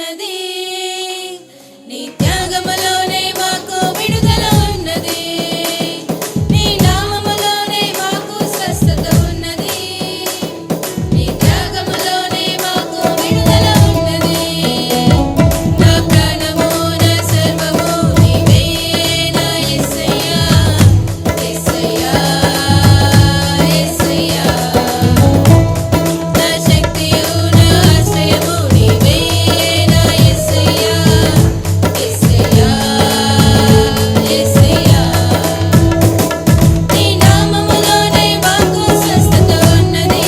ఉన్నది, నీ త్యాగములోనే మాకు విడుదల ఉన్నది, నీ నామములోనే మాకు స్వస్థత ఉన్నది, నీ త్యాగములోనే మాకు విడుదల ఉన్నది. నా ప్రాణము నా సర్వము నీవే నా యేసయ్యా, యేసయ్యా, యేసయ్యా. నా శక్తియు నా ఆశ్రయము నీవే నా యేసయ్యా, యేసయ్యా, యేసయ్యా. నీ నామములోనే మాకు స్వస్థత ఉన్నది,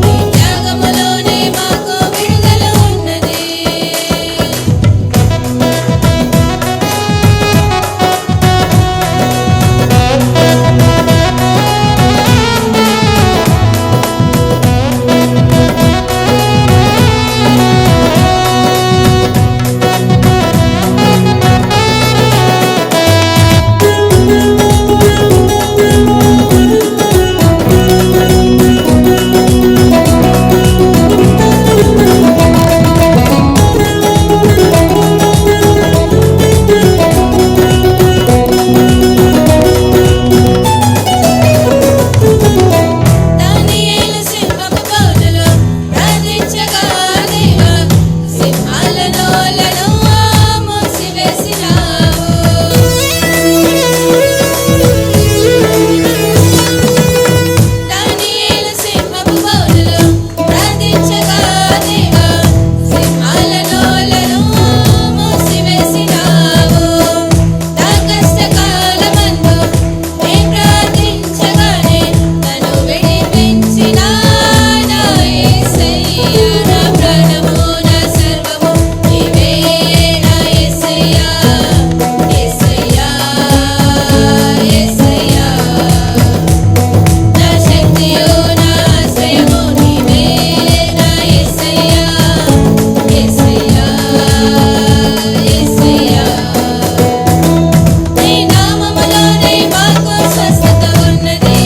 నీ త్యాగములోనే మాకు విడుదల ఉన్నది. దానియేలు సింహపు బోనులో ప్రార్థించగా దేవా, సింహాల నోళ్లను మూసివేసినావు. దానియేలు సింహపు బోనులో ప్రార్థించగా దేవా, సింహాల నోళ్లను మూసివేసినావు. నా కష్టకాలమందు నే ప్రార్థించగానే నన్ను విడిపించిన నా యేసయ్యా. నా ప్రాణము నా సర్వము నీవే నా యేసయ్యా, యేసయ్యా, యేసయ్యా. నా శక్తియు నా ఆశ్రయము నీవే నా యేసయ్యా, యేసయ్యా, యేసయ్యా. నీ నామములోనే మాకు స్వస్థత ఉన్నది,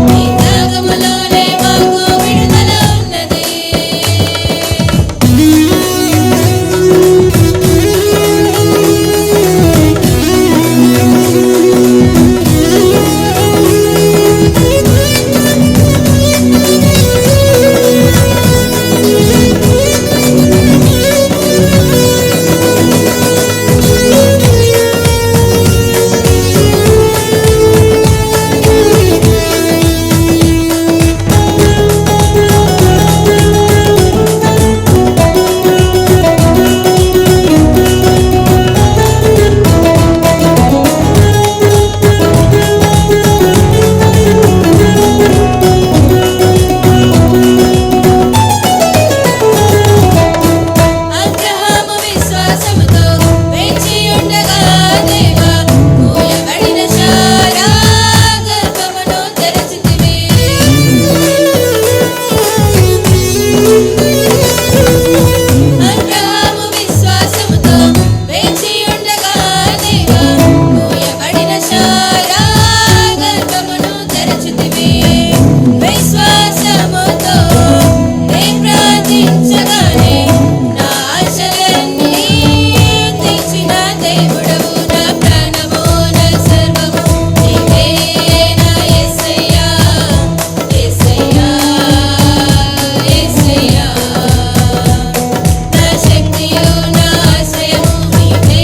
నీ త్యాగములోనే మాకు విడుదల ఉన్నది. అబ్రహాము విశ్వాసముతో వేచియుండగా దేవా, మూయబడిన శారా గర్భమును తెరచితివి. అబ్రహాము విశ్వాసముతో వేచియుండగా దేవా, మూయబడిన శారా గర్భమును తెరచితివి. విశ్వాసముతో నే ప్రార్థించగానే నా ఆశలన్నీ తీర్చిన దేవుడవు. నా ప్రాణము నా సర్వము నీవే నా యేసయ్యా, యేసయ్యా, యేసయ్యా. నా శక్తియు నా ఆశ్రయము నీవే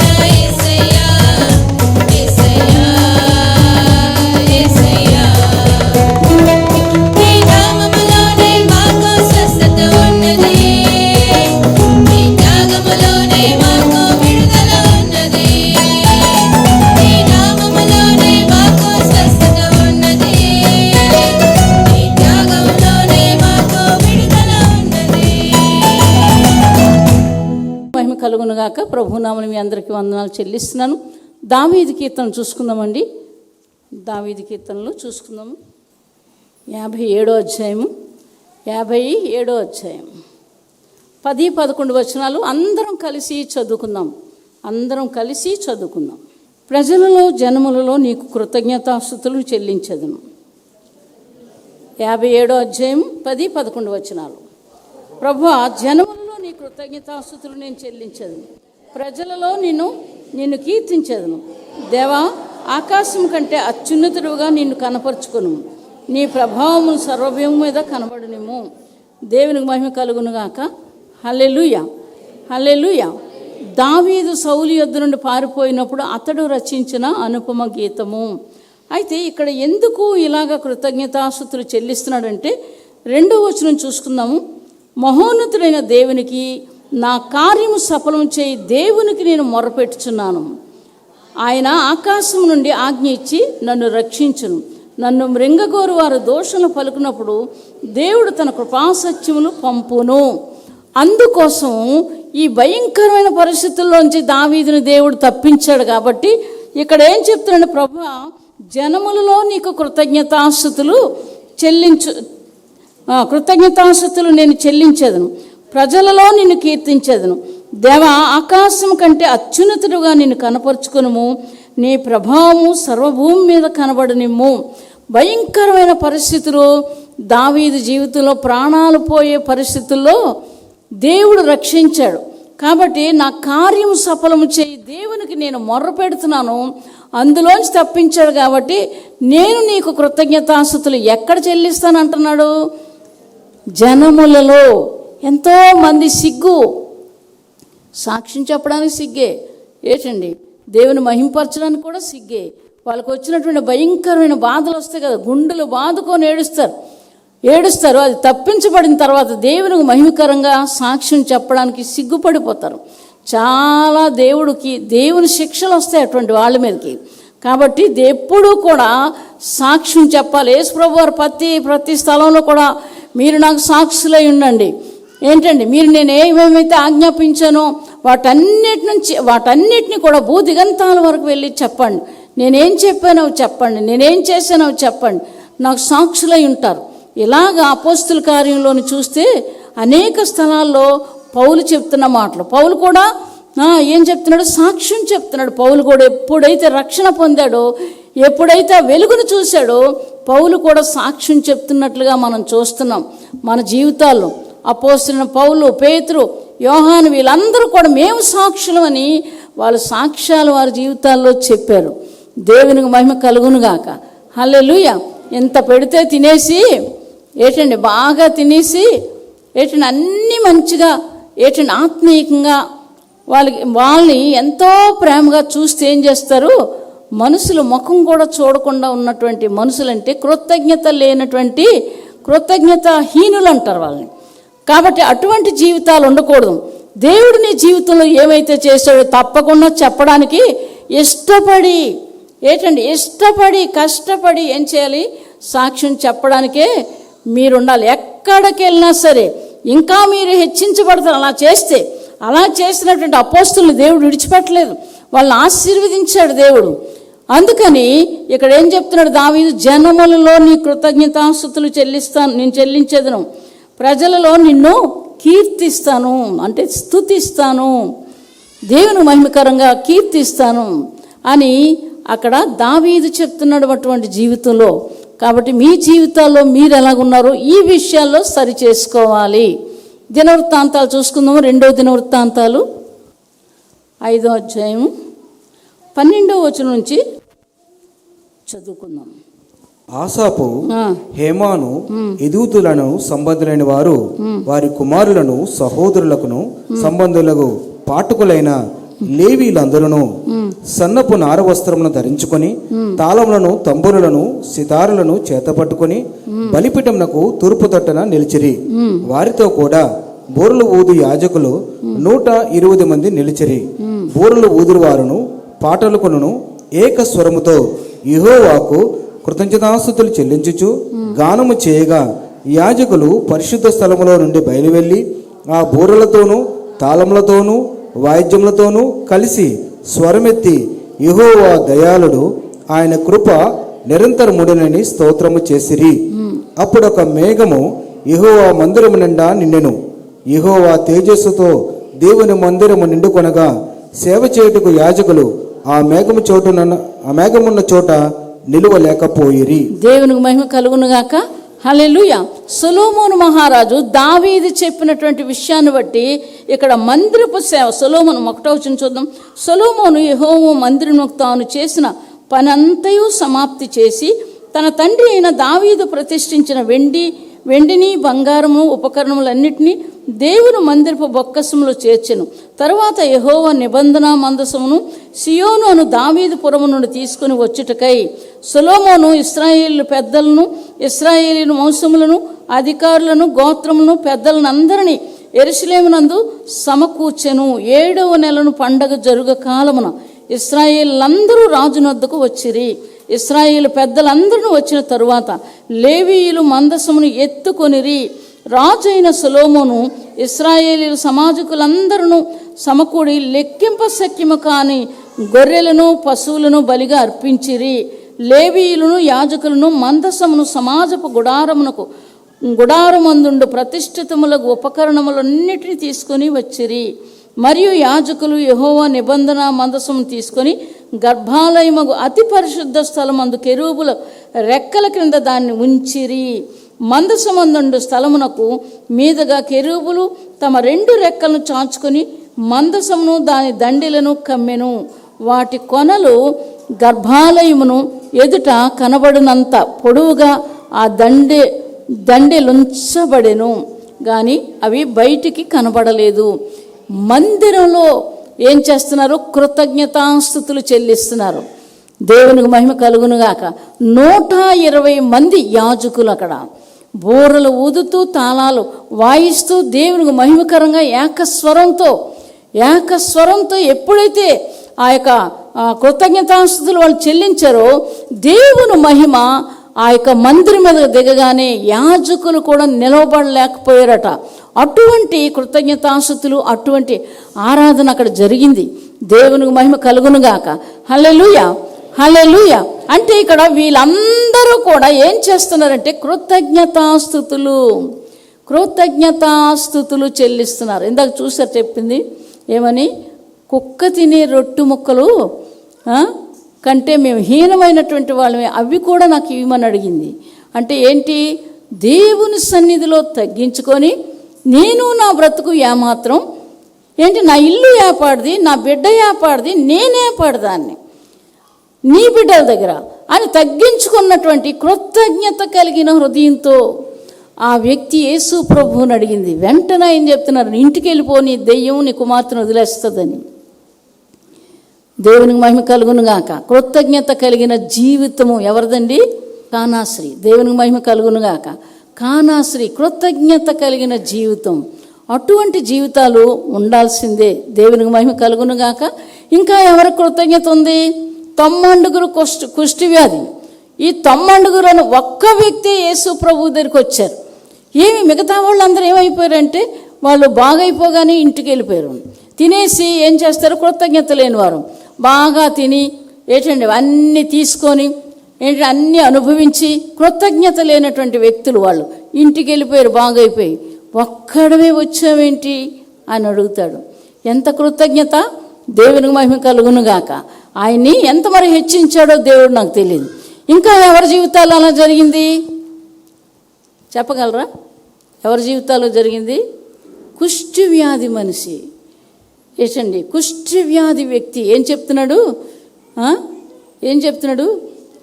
నా యేసయ్యా, యేసయ్యా, యేసయ్యా. నీ నామములోనే మాకు స్వస్థత ఉన్నది, నీ త్యాగములోనే మాకు విడుదల ఉన్నది, నీ నామములోనే మాకు స్వస్థత ఉన్నది, నీ త్యాగములోనే మాకు విడుదల ఉన్నది. మహిమ కలుగును గాక. ప్రభునామమున మీ అందరికీ వందనాలు చెల్లిస్తున్నాను. దావీదు కీర్తన చూసుకుందామండి. దావీదు కీర్తనలు చూసుకుందాము. 57వ అధ్యాయము, 57వ అధ్యాయం 10-11 వచనాలు అందరం కలిసి చదువుకుందాం. ప్రజలలో జనములలో నీకు కృతజ్ఞతాస్తుతులు చెల్లించెదను. 57వ అధ్యాయం 10-11 వచనాలు. ప్రభువా, జనములలో నీ కృతజ్ఞతాస్తుతులు నేను చెల్లించదును, ప్రజలలో నిన్ను కీర్తించదును. దేవా, ఆకాశం కంటే అత్యున్నతుడుగా నిన్ను కనపరుచుకొను, నీ ప్రభావము సర్వభూమి మీద కనబడునిము. దేవునికి మహిమ కలుగునుగాక. హల్లెలూయా, హల్లెలూయా. దావీదు సౌలు యొద్ద నుండి పారిపోయినప్పుడు అతడు రచించిన అనుపమ గీతము. అయితే ఇక్కడ ఎందుకు ఇలాగ కృతజ్ఞతాస్తుతులు చెల్లిస్తున్నాడంటే 2వ వచనం చూసుకుందాము. మహోన్నతుడైన దేవునికి నా కార్యము సఫలం చేయి దేవునికి నేను మొరపెట్టుచున్నాను. ఆయన ఆకాశం నుండి ఆజ్ఞ ఇచ్చి నన్ను రక్షించును. నన్ను మృంగగోరు వారు దోషులు పలుకున్నప్పుడు దేవుడు తన కృపాసత్యములు పంపును. అందుకోసం ఈ భయంకరమైన పరిస్థితుల్లోంచి దావీదుని దేవుడు తప్పించాడు. కాబట్టి ఇక్కడ ఏం చెప్తున్నాడు? ప్రభువా, జనములలో నీకు కృతజ్ఞతాస్తుతులు నేను చెల్లించేదను, ప్రజలలో నిన్ను కీర్తించేదను. దేవా, ఆకాశం కంటే అత్యున్నతుడుగా నిన్ను కనపరుచుకునుము, నీ ప్రభావము సర్వభూమి మీద కనబడనిమ్ము. భయంకరమైన పరిస్థితులు, దావీదు జీవితంలో ప్రాణాలు పోయే పరిస్థితుల్లో దేవుడు రక్షించాడు. కాబట్టి నా కార్యము సఫలము చేయి దేవునికి నేను మొర్ర పెడుతున్నాను, అందులోంచి తప్పించాడు. కాబట్టి నేను నీకు కృతజ్ఞతాస్తుతులు ఎక్కడ చెల్లిస్తానంటున్నాడు? జనములలో. ఎంతోమంది సిగ్గు, సాక్ష్యం చెప్పడానికి సిగ్గే, ఏంటండి దేవుని మహింపరచడానికి కూడా సిగ్గే. వాళ్ళకు వచ్చినటువంటి భయంకరమైన బాధలు వస్తాయి కదా, గుండెలు బాదుకొని ఏడుస్తారు. అది తప్పించబడిన తర్వాత దేవునికి మహిమకరంగా సాక్ష్యం చెప్పడానికి సిగ్గుపడిపోతారు. చాలా దేవుని శిక్షలు వస్తాయి అటువంటి వాళ్ళ మీదకి. కాబట్టి ఎప్పుడూ కూడా సాక్ష్యం చెప్పాలి. యేసు ప్రభు వారు ప్రతి స్థలంలో కూడా మీరు నాకు సాక్షులై ఉండండి. ఏంటండి, మీరు నేను ఏమేమైతే ఆజ్ఞాపించానో వాటన్నిటిని కూడా భూదిగంతాల వరకు వెళ్ళి చెప్పండి. నేనేం చెప్పానో చెప్పండి, నేనేం చేశానో చెప్పండి, నాకు సాక్షులై ఉంటారు. ఇలాగ అపోస్తుల కార్యంలోని చూస్తే అనేక స్థలాల్లో పౌలు చెప్తున్న మాటలు. పౌలు కూడా ఏం చెప్తున్నాడు? సాక్ష్యం చెప్తున్నాడు. పౌలు కూడా ఎప్పుడైతే రక్షణ పొందాడో, ఎప్పుడైతే వెలుగును చూశాడో, పౌలు కూడా సాక్ష్యం చెప్తున్నట్లుగా మనం చూస్తున్నాం మన జీవితాల్లో. అపోస్తులైన పౌలు, పేతురు, యోహాను వీళ్ళందరూ కూడా మేము సాక్షులం అని వాళ్ళ సాక్ష్యాలు వారి జీవితాల్లో చెప్పారు. దేవునికి మహిమ కలుగునుగాక. హల్లెలూయా. ఎంత పెడితే తినేసి ఏంటండి, బాగా తినేసి ఏంటండి అన్నీ మంచిగా ఏంటండి ఆత్మీయంగా వాళ్ళని ఎంతో ప్రేమగా చూస్తే ఏం చేస్తారు? మనుషులు ముఖం కూడా చూడకుండా ఉన్నటువంటి మనుషులంటే కృతజ్ఞతాహీనులు అంటారు వాళ్ళని. కాబట్టి అటువంటి జీవితాలు ఉండకూడదు. దేవుడు నీ జీవితంలో ఏమైతే చేశాడో తప్పకుండా చెప్పడానికి ఇష్టపడి కష్టపడి ఏం చేయాలి? సాక్ష్యం చెప్పడానికే మీరు ఉండాలి. ఎక్కడికి వెళ్ళినా సరే ఇంకా మీరు హెచ్చించబడతారు. అలా చేసినటువంటి అపోస్తులను దేవుడు విడిచిపెట్టలేదు, వాళ్ళని ఆశీర్వదించాడు దేవుడు. అందుకని ఇక్కడ ఏం చెప్తున్నాడు దావీదు? జనములలో నీ కృతజ్ఞతాస్తుతులు నేను చెల్లించేదను, ప్రజలలో నిన్ను కీర్తిస్తాను, అంటే స్తుతిస్తాను, దేవుని మహిమకరంగా కీర్తిస్తాను అని అక్కడ దావీదు చెప్తున్నాడు అటువంటి జీవితంలో. కాబట్టి మీ జీవితాల్లో మీరు ఎలాగున్నారో ఈ విషయాల్లో సరి చేసుకోవాలి. దినవృత్తాంతాలు చూసుకుందాము. 2వ దినవృత్తాంతాలు 5వ అధ్యాయం 12వ వచనం నుంచి చదువుకుందాం. ఆసాపు హేమాను ఎదూతులను సంబంధులైన వారు వారి కుమారులను సహోదరులకును సంబంధులకు పాఠకులైన లేవీలందరూ సన్నపు నార వస్త్రములను ధరించుకొని తాళములను, తంబురులను, సితారులను చేతపట్టుకొని బలిపీఠమునకు తూర్పు తట్టున నిలిచిరి. వారితో కూడా బూరలు ఊదు యాజకులు 120 మంది నిలిచిరి. బూరలు ఊదురు వారును పాటలుకును ఏక స్వరముతో యెహోవాకు కృతజ్ఞతాస్తుతులు చెల్లించుచు గానము చేయగా యాజకులు పరిశుద్ధ స్థలములో నుండి బయలువెళ్ళి ఆ బూరలతోనూ తాళములతోనూ వాయిద్యములతోనూ కలిసి స్వరమెత్తి యెహోవా దయాళుడు, ఆయన కృప నిరంతరముడనని స్తోత్రము చేసిరి. అప్పుడొక మేఘము యెహోవా మందిరము నిండా నిండెను. యెహోవా తేజస్సుతో దేవుని మందిరము నిండుకొనగా సేవ చేయుటకు యాజకులు ఆ మేఘమున్న చోట నిలువలేకపోయిరి. దేవునికి మహిమ కలుగునుగాక. హల్లెలూయా. సొలొమోను మహారాజు దావీదు చెప్పినటువంటి విషయాన్ని బట్టి ఇక్కడ మందిరపు సేవ సొలొమోను 1వ వచనం చూద్దాం. సొలొమోను యెహోవా మందిరమునకు తాను చేసిన పనంతయు సమాప్తి చేసి తన తండ్రి అయిన దావీదు ప్రతిష్ఠించిన వెండిని బంగారము ఉపకరణములన్నిటినీ దేవుని మందిరపు బొక్కసములో చేర్చెను. తరువాత యెహోవా నిబంధన మందసమును సియోను అను దావీదు పురము నుండి తీసుకుని వచ్చుటకై సొలొమోను ఇశ్రాయేలు పెద్దలను ఇశ్రాయేలు వంశములను అధికారులను గోత్రములను పెద్దలను అందరినీ యెరూషలేమునందు సమకూర్చెను. 7వ నెలను పండగ జరుగ కాలమున ఇశ్రాయేలందరూ రాజునొద్దకు వచ్చిరి. ఇశ్రాయేలు పెద్దలందరూ వచ్చిన తరువాత లేవీయులు మందసమును ఎత్తుకొనిరి. రాజు అయిన సొలొమోను ఇశ్రాయేలీయుల సమాజకులందరూ సమకూడి లెక్కింప శక్యము కాని గొర్రెలను పశువులను బలిగా అర్పించిరి. లేవీయులను యాజకులను మందసమును సమాజపు గుడారమందుండు ప్రతిష్ఠితములకు ఉపకరణములన్నిటినీ తీసుకొని వచ్చిరి. మరియు యాజకులు యెహోవా నిబంధన మందసమును తీసుకొని గర్భాలయమగు అతి పరిశుద్ధ స్థలమందు కెరూబుల రెక్కల క్రింద దాన్ని ఉంచిరి. మందసమందుండు స్థలమునకు మీదుగా కెరూబులు తమ 2 రెక్కలను చాచుకొని మందసమును దాని దండెలను కమ్మెను. వాటి కొనలు గర్భాలయమును ఎదుట కనబడినంత పొడవుగా ఆ దండెలుంచబడెను గాని అవి బయటికి కనబడలేదు. మందిరంలో ఏం చేస్తున్నారు? కృతజ్ఞతాస్తుతులు చెల్లిస్తున్నారు. దేవునికి మహిమ కలుగునుగాక. 120 మంది యాజకులు అక్కడ బూరలు ఊదుతూ తాళాలు వాయిస్తూ దేవునికి మహిమకరంగా ఏకస్వరంతో ఎప్పుడైతే ఆ యొక్క కృతజ్ఞతాస్తుతులు వాళ్ళు చెల్లించారో దేవుని మహిమ ఆ యొక్క మందిరం మీద దిగగానే యాజకులు కూడా నిలవబడలేకపోయారట. అటువంటి కృతజ్ఞతాస్తుతులు, అటువంటి ఆరాధన అక్కడ జరిగింది. దేవునికి మహిమ కలుగునుగాక. హల్లెలూయా, హల్లెలూయా. అంటే ఇక్కడ వీళ్ళందరూ కూడా ఏం చేస్తున్నారంటే కృతజ్ఞతాస్తుతులు చెల్లిస్తున్నారు. ఇందాక చూసారు చెప్పింది ఏమని? కుక్క తినే రొట్టు ముక్కలు కంటే మేము హీనమైనటువంటి వాళ్ళమే, అవి కూడా నాకు ఇవ్వమని అడిగింది. అంటే ఏంటి? దేవుని సన్నిధిలో తగ్గించుకొని నేను నా బ్రతుకు ఏమాత్రం ఏంటి, నా ఇల్లు ఏపాడిది, నా బిడ్డ ఏపాడిది, నేనే పాడదాన్ని నీ బిడ్డల దగ్గర అని తగ్గించుకున్నటువంటి కృతజ్ఞత కలిగిన హృదయంతో ఆ వ్యక్తి యేసు ప్రభువుని అడిగింది. వెంటనే ఏం చెప్తున్నారు? ఇంటికి వెళ్ళిపోని దెయ్యం నీ కుమార్తెను వదిలేస్తుందని. దేవునికి మహిమ కలుగునుగాక. కృతజ్ఞత కలిగిన జీవితము ఎవరిదండి? కానాశ్రీ. దేవునికి మహిమ కలుగునుగాక. కానాశ్రీ కృతజ్ఞత కలిగిన జీవితం. అటువంటి జీవితాలు ఉండాల్సిందే. దేవునికి మహిమ కలుగునుగాక. ఇంకా ఎవరి కృతజ్ఞత ఉంది? 90 కుష్టి వ్యాధి. ఈ 90 ఒక్క వ్యక్తి యేసు ప్రభు దగ్గరికి వచ్చారు. మిగతా వాళ్ళందరూ ఏమైపోయారంటే వాళ్ళు బాగైపోగానే ఇంటికి వెళ్ళిపోయారు. తినేసి ఏం చేస్తారు? కృతజ్ఞత లేని వారు బాగా తిని ఏంటండి అన్నీ తీసుకొని అన్నీ అనుభవించి కృతజ్ఞత లేనటువంటి వ్యక్తులు వాళ్ళు ఇంటికి వెళ్ళిపోయారు బాగైపోయి. ఒక్కడమే వచ్చావేంటి అని అడుగుతాడు. ఎంత కృతజ్ఞత! దేవునికి మహిమ కలుగునుగాక. ఆయన్ని ఎంత మరి హెచ్చించాడో దేవుడు నాకు తెలియదు. ఇంకా ఎవరి జీవితాలు అలా జరిగింది చెప్పగలరా? ఎవరి జీవితాల్లో జరిగింది? కుష్టి వ్యాధి మనిషి. ఏంటండి కుష్టి వ్యాధి వ్యక్తి ఏం చెప్తున్నాడు?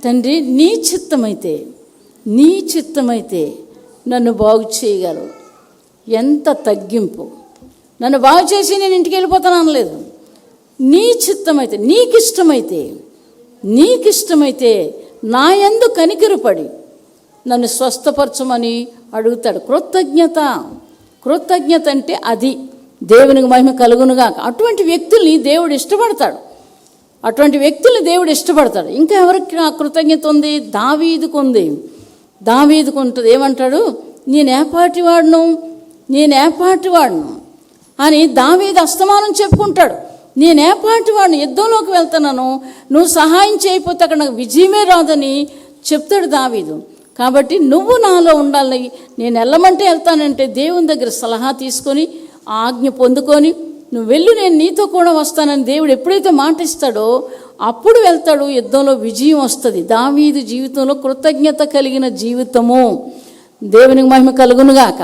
తండ్రి నీ చిత్తమైతే నన్ను బాగు చేయగలవు. ఎంత తగ్గింపు! నన్ను బాగు చేసి నేను ఇంటికి వెళ్ళిపోతాను అనలేదు. నీ చిత్తమైతే, నీకిష్టమైతే నా యందు కనికరపడి నన్ను స్వస్థపరచమని అడుగుతాడు. కృతజ్ఞత అంటే అది. దేవునికి మహిమ కలుగునుగా. అటువంటి వ్యక్తుల్ని దేవుడు ఇష్టపడతాడు. ఇంకా ఎవరికి ఆ కృతజ్ఞత ఉంది? దావీదుకు ఉంటుంది. ఏమంటాడు? నేనేపాటివాడును అని దావీదు అస్తమానం చెప్పుకుంటాడు. నేనేపాటివాడిని, యుద్ధంలోకి వెళ్తున్నాను, నువ్వు సహాయం చేయకపోతే అక్కడ నాకు విజయమే రాదని చెప్తాడు దావీదు. కాబట్టి నువ్వు నాలో ఉండాలి, నేను వెళ్ళమంటే వెళ్తానంటే దేవుని దగ్గర సలహా తీసుకొని ఆజ్ఞ పొందుకొని నువ్వు వెళ్ళు, నేను నీతో కూడా వస్తానని దేవుడు ఎప్పుడైతే మాట ఇస్తాడో అప్పుడు వెళ్తాడు. యుద్ధంలో విజయం వస్తుంది. దావీదు జీవితంలో కృతజ్ఞత కలిగిన జీవితము. దేవునికి మహిమ కలుగునుగాక.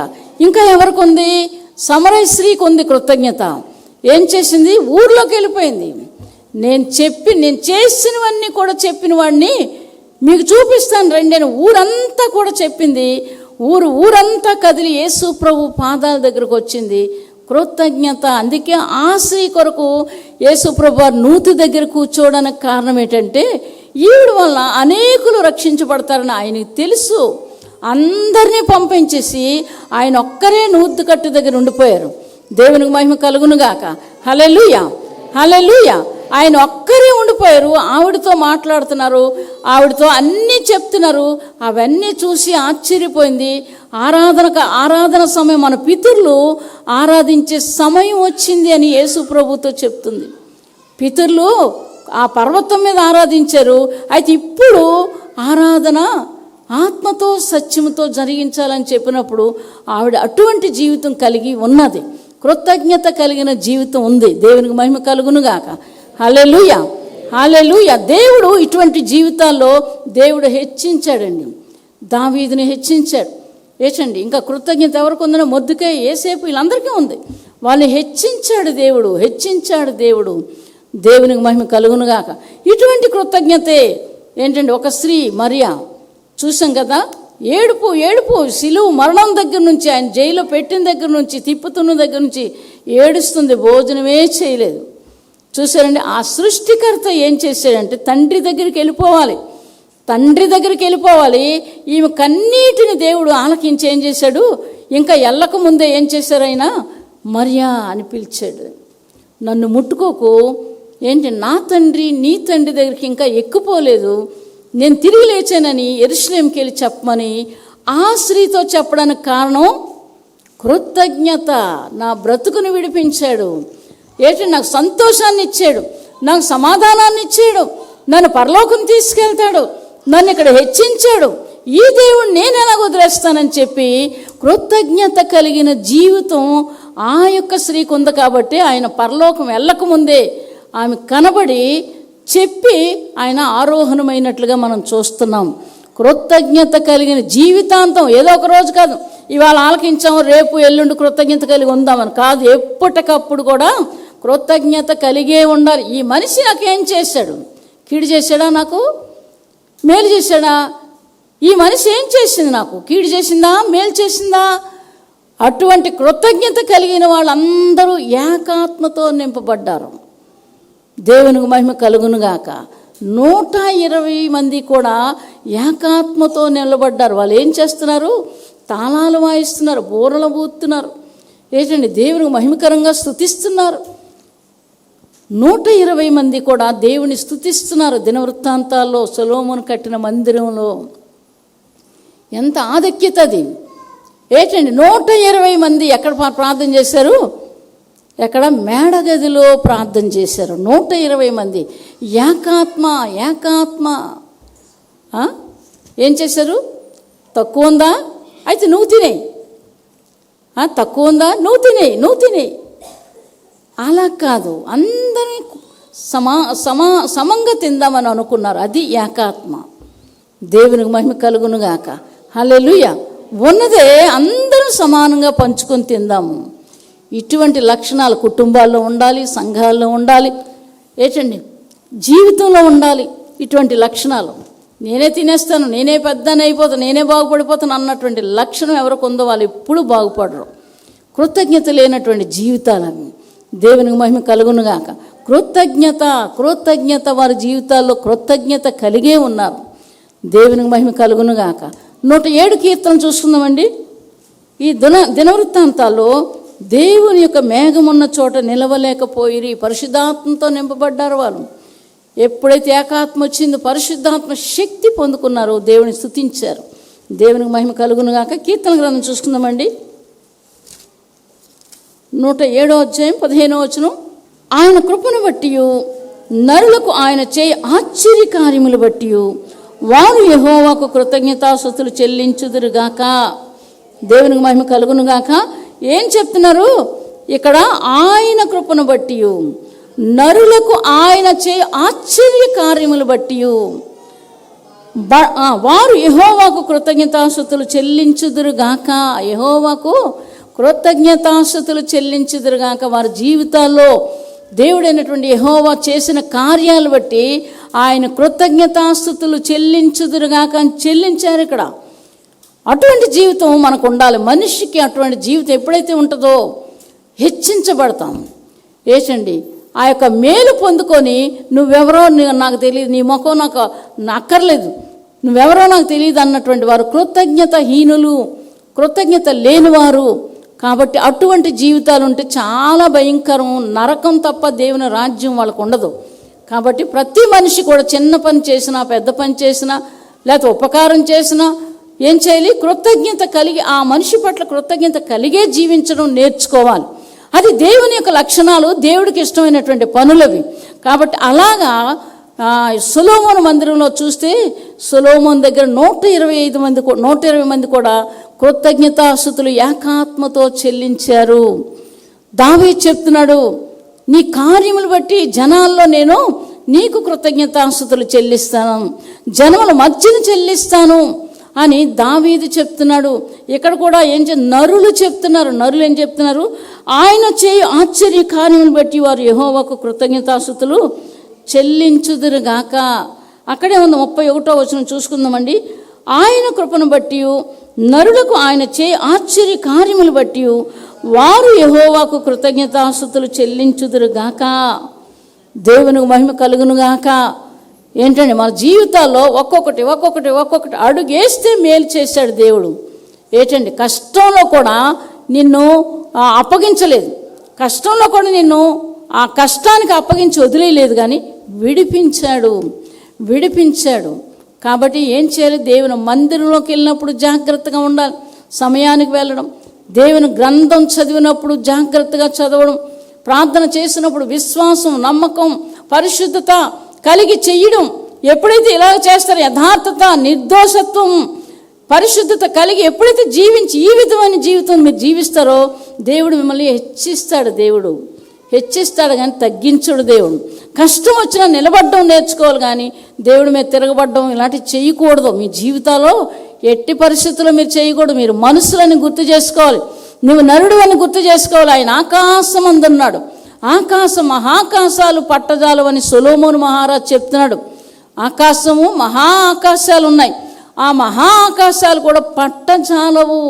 ఇంకా ఎవరికి ఉంది? సమరయ స్త్రీకి ఉంది కృతజ్ఞత. ఏం చేసింది? ఊర్లోకి వెళ్ళిపోయింది. నేను చేసినవన్నీ కూడా చెప్పిన వాడిని మీకు చూపిస్తాను రండి అని ఊరంతా కూడా చెప్పింది. ఊరంతా కదిలి యేసు ప్రభు పాదాల దగ్గరకు వచ్చింది. కృతజ్ఞత. అందుకే ఆ స్త్రీ కొరకు యేసు ప్రభు వారు నూతి దగ్గర కూర్చోవడానికి కారణం ఏంటంటే ఈవిడ వల్ల అనేకులు రక్షించబడతారని ఆయనకి తెలుసు. అందరినీ పంపించేసి ఆయన ఒక్కరే నూతి కట్టు దగ్గర ఉండిపోయారు. దేవునికి మహిమ కలుగునుగాక. హల్లెలూయా, హల్లెలూయా. ఆయన ఒక్కరే ఉండిపోయారు. ఆవిడతో మాట్లాడుతున్నారు, ఆవిడతో అన్నీ చెప్తున్నారు. అవన్నీ చూసి ఆశ్చర్యపోయింది. ఆరాధన సమయం, మన పితరులు ఆరాధించే సమయం వచ్చింది అని యేసు ప్రభుతో చెప్తుంది. పితరులు ఆ పర్వతం మీద ఆరాధించారు. అయితే ఇప్పుడు ఆరాధన ఆత్మతో సత్యముతో జరిగించాలని చెప్పినప్పుడు ఆవిడ అటువంటి జీవితం కలిగి ఉన్నది. కృతజ్ఞత కలిగిన జీవితం ఉంది. దేవునికి మహిమ కలుగునుగాక. హల్లెలూయా, హల్లెలూయా. దేవుడు ఇటువంటి జీవితాల్లో దేవుడు హెచ్చించాడండి. దావీదుని హెచ్చించాడు. ఏచండి ఇంకా కృతజ్ఞత ఎవరికి ఉందని మొద్దుకే ఏసేపు వీళ్ళందరికీ ఉంది. వాళ్ళని హెచ్చించాడు దేవుడు. దేవునికి మహిమ కలుగునుగాక. ఇటువంటి కృతజ్ఞతే ఏంటండి, ఒక స్త్రీ మరియా చూసాం కదా, ఏడుపు సిలువు మరణం దగ్గర నుంచి, ఆయన జైల్లో పెట్టిన దగ్గర నుంచి, తిప్పుతున్న దగ్గర నుంచి ఏడుస్తుంది. భోజనమే చేయలేదు. చూసారండి, ఆ సృష్టికర్త ఏం చేశాడంటే తండ్రి దగ్గరికి వెళ్ళిపోవాలి. ఈమె కన్నీటిని దేవుడు ఆలకించి ఏం చేశాడు, ఇంకా ఎల్లక ముందే ఏం చేశారు, ఆయన మరియా అని పిలిచాడు. నన్ను ముట్టుకోకు, ఏంటి నా తండ్రి నీ తండ్రి దగ్గరికి ఇంకా ఎక్కిపోలేదు, నేను తిరిగి లేచానని యెరూషలేముకి వెళ్ళి చెప్పమని ఆ స్త్రీతో చెప్పడానికి కారణం కృతజ్ఞత. నా బ్రతుకును విడిపించాడు. ఏంటంటే నాకు సంతోషాన్ని ఇచ్చాడు, నాకు సమాధానాన్ని ఇచ్చాడు, నన్ను పరలోకం తీసుకెళ్తాడు, నన్ను ఇక్కడ హెచ్చించాడు. ఈ దేవుడు నేను ఎలా వదిలేస్తానని చెప్పి కృతజ్ఞత కలిగిన జీవితం ఆ యొక్క స్త్రీకి ఉంది. కాబట్టి ఆయన పరలోకం వెళ్ళకముందే ఆమె కనబడి చెప్పి ఆయన ఆరోహణమైనట్లుగా మనం చూస్తున్నాం. కృతజ్ఞత కలిగిన జీవితాంతం, ఏదో ఒక రోజు కాదు, ఇవాళ ఆలకించాము రేపు ఎల్లుండి కృతజ్ఞత కలిగి ఉందామని కాదు, ఎప్పటికప్పుడు కూడా కృతజ్ఞత కలిగే ఉండాలి. ఈ మనిషి నాకేం చేశాడు? కీడు చేశాడా? నాకు మేలు చేశాడా? ఈ మనిషి ఏం చేసింది? నాకు కీడు చేసిందా మేలు చేసిందా? అటువంటి కృతజ్ఞత కలిగిన వాళ్ళందరూ ఏకాత్మతో నింపబడ్డారు. దేవునికి మహిమ కలుగునుగాక. 120 మంది కూడా ఏకాత్మతో నిలబడ్డారు. వాళ్ళు ఏం చేస్తున్నారు? తాళాలు వాయిస్తున్నారు, బూరలు బూతున్నారు, ఏంటండి దేవునికి మహిమకరంగా స్తుతిస్తున్నారు. 120 మంది కూడా దేవుని స్తుతిస్తున్నారు. దినవృత్తాంతాల్లో సొలొమోను కట్టిన మందిరంలో ఎంత ఆధిక్యత అది! ఏంటండి 120 మంది ఎక్కడ ప్రార్థన చేశారు? ఎక్కడ? మేడగదిలో ప్రార్థన చేశారు. 120 మంది ఏకాత్మ. ఏం చేశారు? తక్కువ ఉందా? అయితే నువ్వు తినేయి. తక్కువ ఉందా? నువ్వు తినేయి. అలా కాదు, అందరినీ సమంగా తిందామని అనుకున్నారు. అది ఏకాత్మ. దేవునికి మహిమ కలుగునుగాక. హల్లెలూయా. ఉన్నదే అందరూ సమానంగా పంచుకొని తిందాము. ఇటువంటి లక్షణాలు కుటుంబాల్లో ఉండాలి, సంఘాల్లో ఉండాలి, ఏంటండి జీవితంలో ఉండాలి. ఇటువంటి లక్షణాలు, నేనే తినేస్తాను, నేనే పెద్దని అయిపోతాను, నేనే బాగుపడిపోతాను అన్నటువంటి లక్షణం ఎవరికి ఉందో వాళ్ళు ఎప్పుడు బాగుపడరు. కృతజ్ఞత లేనటువంటి జీవితాలని. దేవునికి మహిమ కలుగునుగాక. కృతజ్ఞత వారి జీవితాల్లో కృతజ్ఞత కలిగే ఉన్నారు. దేవునికి మహిమ కలుగునుగాక. 107 కీర్తన చూసుకుందామండి. ఈ దినవృత్తాంతాల్లో దేవుని యొక్క మేఘం ఉన్న చోట నిలవలేకపోయి పరిశుద్ధాత్మతో నింపబడ్డారు వాళ్ళు. ఎప్పుడైతే ఏకాత్మ వచ్చిందో పరిశుద్ధాత్మ శక్తి పొందుకున్నారో దేవుని స్తుతించారు. దేవునికి మహిమ కలుగునుగాక. కీర్తన గ్రంథం చూసుకుందామండి. 107వ అధ్యాయం 15వ వచనం. ఆయన కృపను బట్టి నరులకు ఆయన చేయి ఆశ్చర్య కార్యములు బట్టి వారు యెహోవాకు కృతజ్ఞతాస్తుతులు చెల్లించుదురుగాక. దేవునికి మహిమ కలుగునుగాక. ఏం చెప్తున్నారు ఇక్కడ? ఆయన కృపను బట్టి నరులకు ఆయన చేయి ఆశ్చర్య కార్యములు బట్టి వారు యెహోవాకు కృతజ్ఞతాస్తుతులు చెల్లించుదురుగాక. యెహోవాకు కృతజ్ఞతాస్తుతులు చెల్లించుదురుగాక. వారి జీవితాల్లో దేవుడైనటువంటి యెహోవా చేసిన కార్యాలు బట్టి ఆయన కృతజ్ఞతాస్తుతులు చెల్లించుదురుగాక అని చెల్లించారు ఇక్కడ. అటువంటి జీవితం మనకు ఉండాలి. మనిషికి అటువంటి జీవితం ఎప్పుడైతే ఉంటుందో హెచ్చించబడతాం. ఏచండి ఆ యొక్క మేలు పొందుకొని నువ్వెవరో నాకు తెలియదు, నీ ముఖం నాకు అక్కర్లేదు, నువ్వెవరో నాకు తెలియదు అన్నటువంటి వారు కృతజ్ఞతహీనులు, కృతజ్ఞత లేనివారు. కాబట్టి అటువంటి జీవితాలు ఉంటే చాలా భయంకరం, నరకం తప్ప దేవుని రాజ్యం వాళ్ళకు ఉండదు. కాబట్టి ప్రతి మనిషి కూడా చిన్న పని చేసినా పెద్ద పని చేసినా లేకపోతే ఉపకారం చేసినా ఏం చేయాలి? కృతజ్ఞత కలిగి ఆ మనిషి పట్ల కృతజ్ఞత కలిగే జీవించడం నేర్చుకోవాలి. అది దేవుని యొక్క లక్షణాలు, దేవుడికి ఇష్టమైనటువంటి పనులవి. కాబట్టి అలాగా సొలొమోను మందిరంలో చూస్తే సొలొమోను దగ్గర 120 మంది కూడా కృతజ్ఞతాస్తుతులు ఏకాత్మతో చెల్లించారు. దావీదు చెప్తున్నాడు, నీ కార్యములు బట్టి జనాల్లో నేను నీకు కృతజ్ఞతాస్తుతులు చెల్లిస్తాను, జనముల మధ్యన చెల్లిస్తాను అని దావీదు చెప్తున్నాడు. ఇక్కడ కూడా నరులు చెప్తున్నారు. నరులు ఏం చెప్తున్నారు? ఆయన చేయు ఆశ్చర్య కార్యములు బట్టి వారు యెహోవాకు కృతజ్ఞతాస్తుతులు చెల్లించుదురుగాక. అక్కడే ఉంది 31వ వచనం చూసుకుందామండి. ఆయన కృపను బట్టి నరులకు ఆయన చేయు ఆశ్చర్య కార్యములు బట్టి వారు యెహోవాకు కృతజ్ఞతాస్తుతులు చెల్లించుదురుగాక. దేవునికి మహిమ కలుగునుగాక. ఏంటండి మన జీవితాల్లో ఒక్కొక్కటి అడుగేస్తే మేలు చేశాడు దేవుడు. ఏంటండి కష్టంలో కూడా నిన్ను అప్పగించలేదు, కష్టంలో కూడా నిన్ను ఆ కష్టానికి అప్పగించి వదిలేయలేదు, కానీ విడిపించాడు. కాబట్టి ఏం చేయాలి? దేవుని మందిరంలోకి వెళ్ళినప్పుడు జాగ్రత్తగా ఉండాలి, సమయానికి వెళ్ళడం, దేవుని గ్రంథం చదివినప్పుడు జాగ్రత్తగా చదవడం, ప్రార్థన చేసినప్పుడు విశ్వాసం, నమ్మకం, పరిశుద్ధత కలిగి చెయ్యడం. ఎప్పుడైతే ఇలాగ చేస్తారో యథార్థత, నిర్దోషత్వం, పరిశుద్ధత కలిగి ఎప్పుడైతే జీవించి ఈ విధమైన జీవితం మీరు జీవిస్తారో దేవుడు మిమ్మల్ని హెచ్చిస్తాడు కానీ తగ్గించడు. దేవుడు కష్టం వచ్చినా నిలబడడం నేర్చుకోవాలి, కానీ దేవుడి మీద తిరగబడడం ఇలాంటివి చేయకూడదు. మీ జీవితాల్లో ఎట్టి పరిస్థితుల్లో మీరు చేయకూడదు. మీరు మనుషులని గుర్తు చేసుకోవాలి, నువ్వు నరుడు అని గుర్తు చేసుకోవాలి. ఆయన ఆకాశం అందున్నాడు, మహాకాశాలు పట్టజాలు అని సొలొమోను మహారాజు చెప్తున్నాడు. ఆకాశము మహా ఆకాశాలు ఉన్నాయి, ఆ మహా ఆకాశాలు కూడా పట్టజాలవు.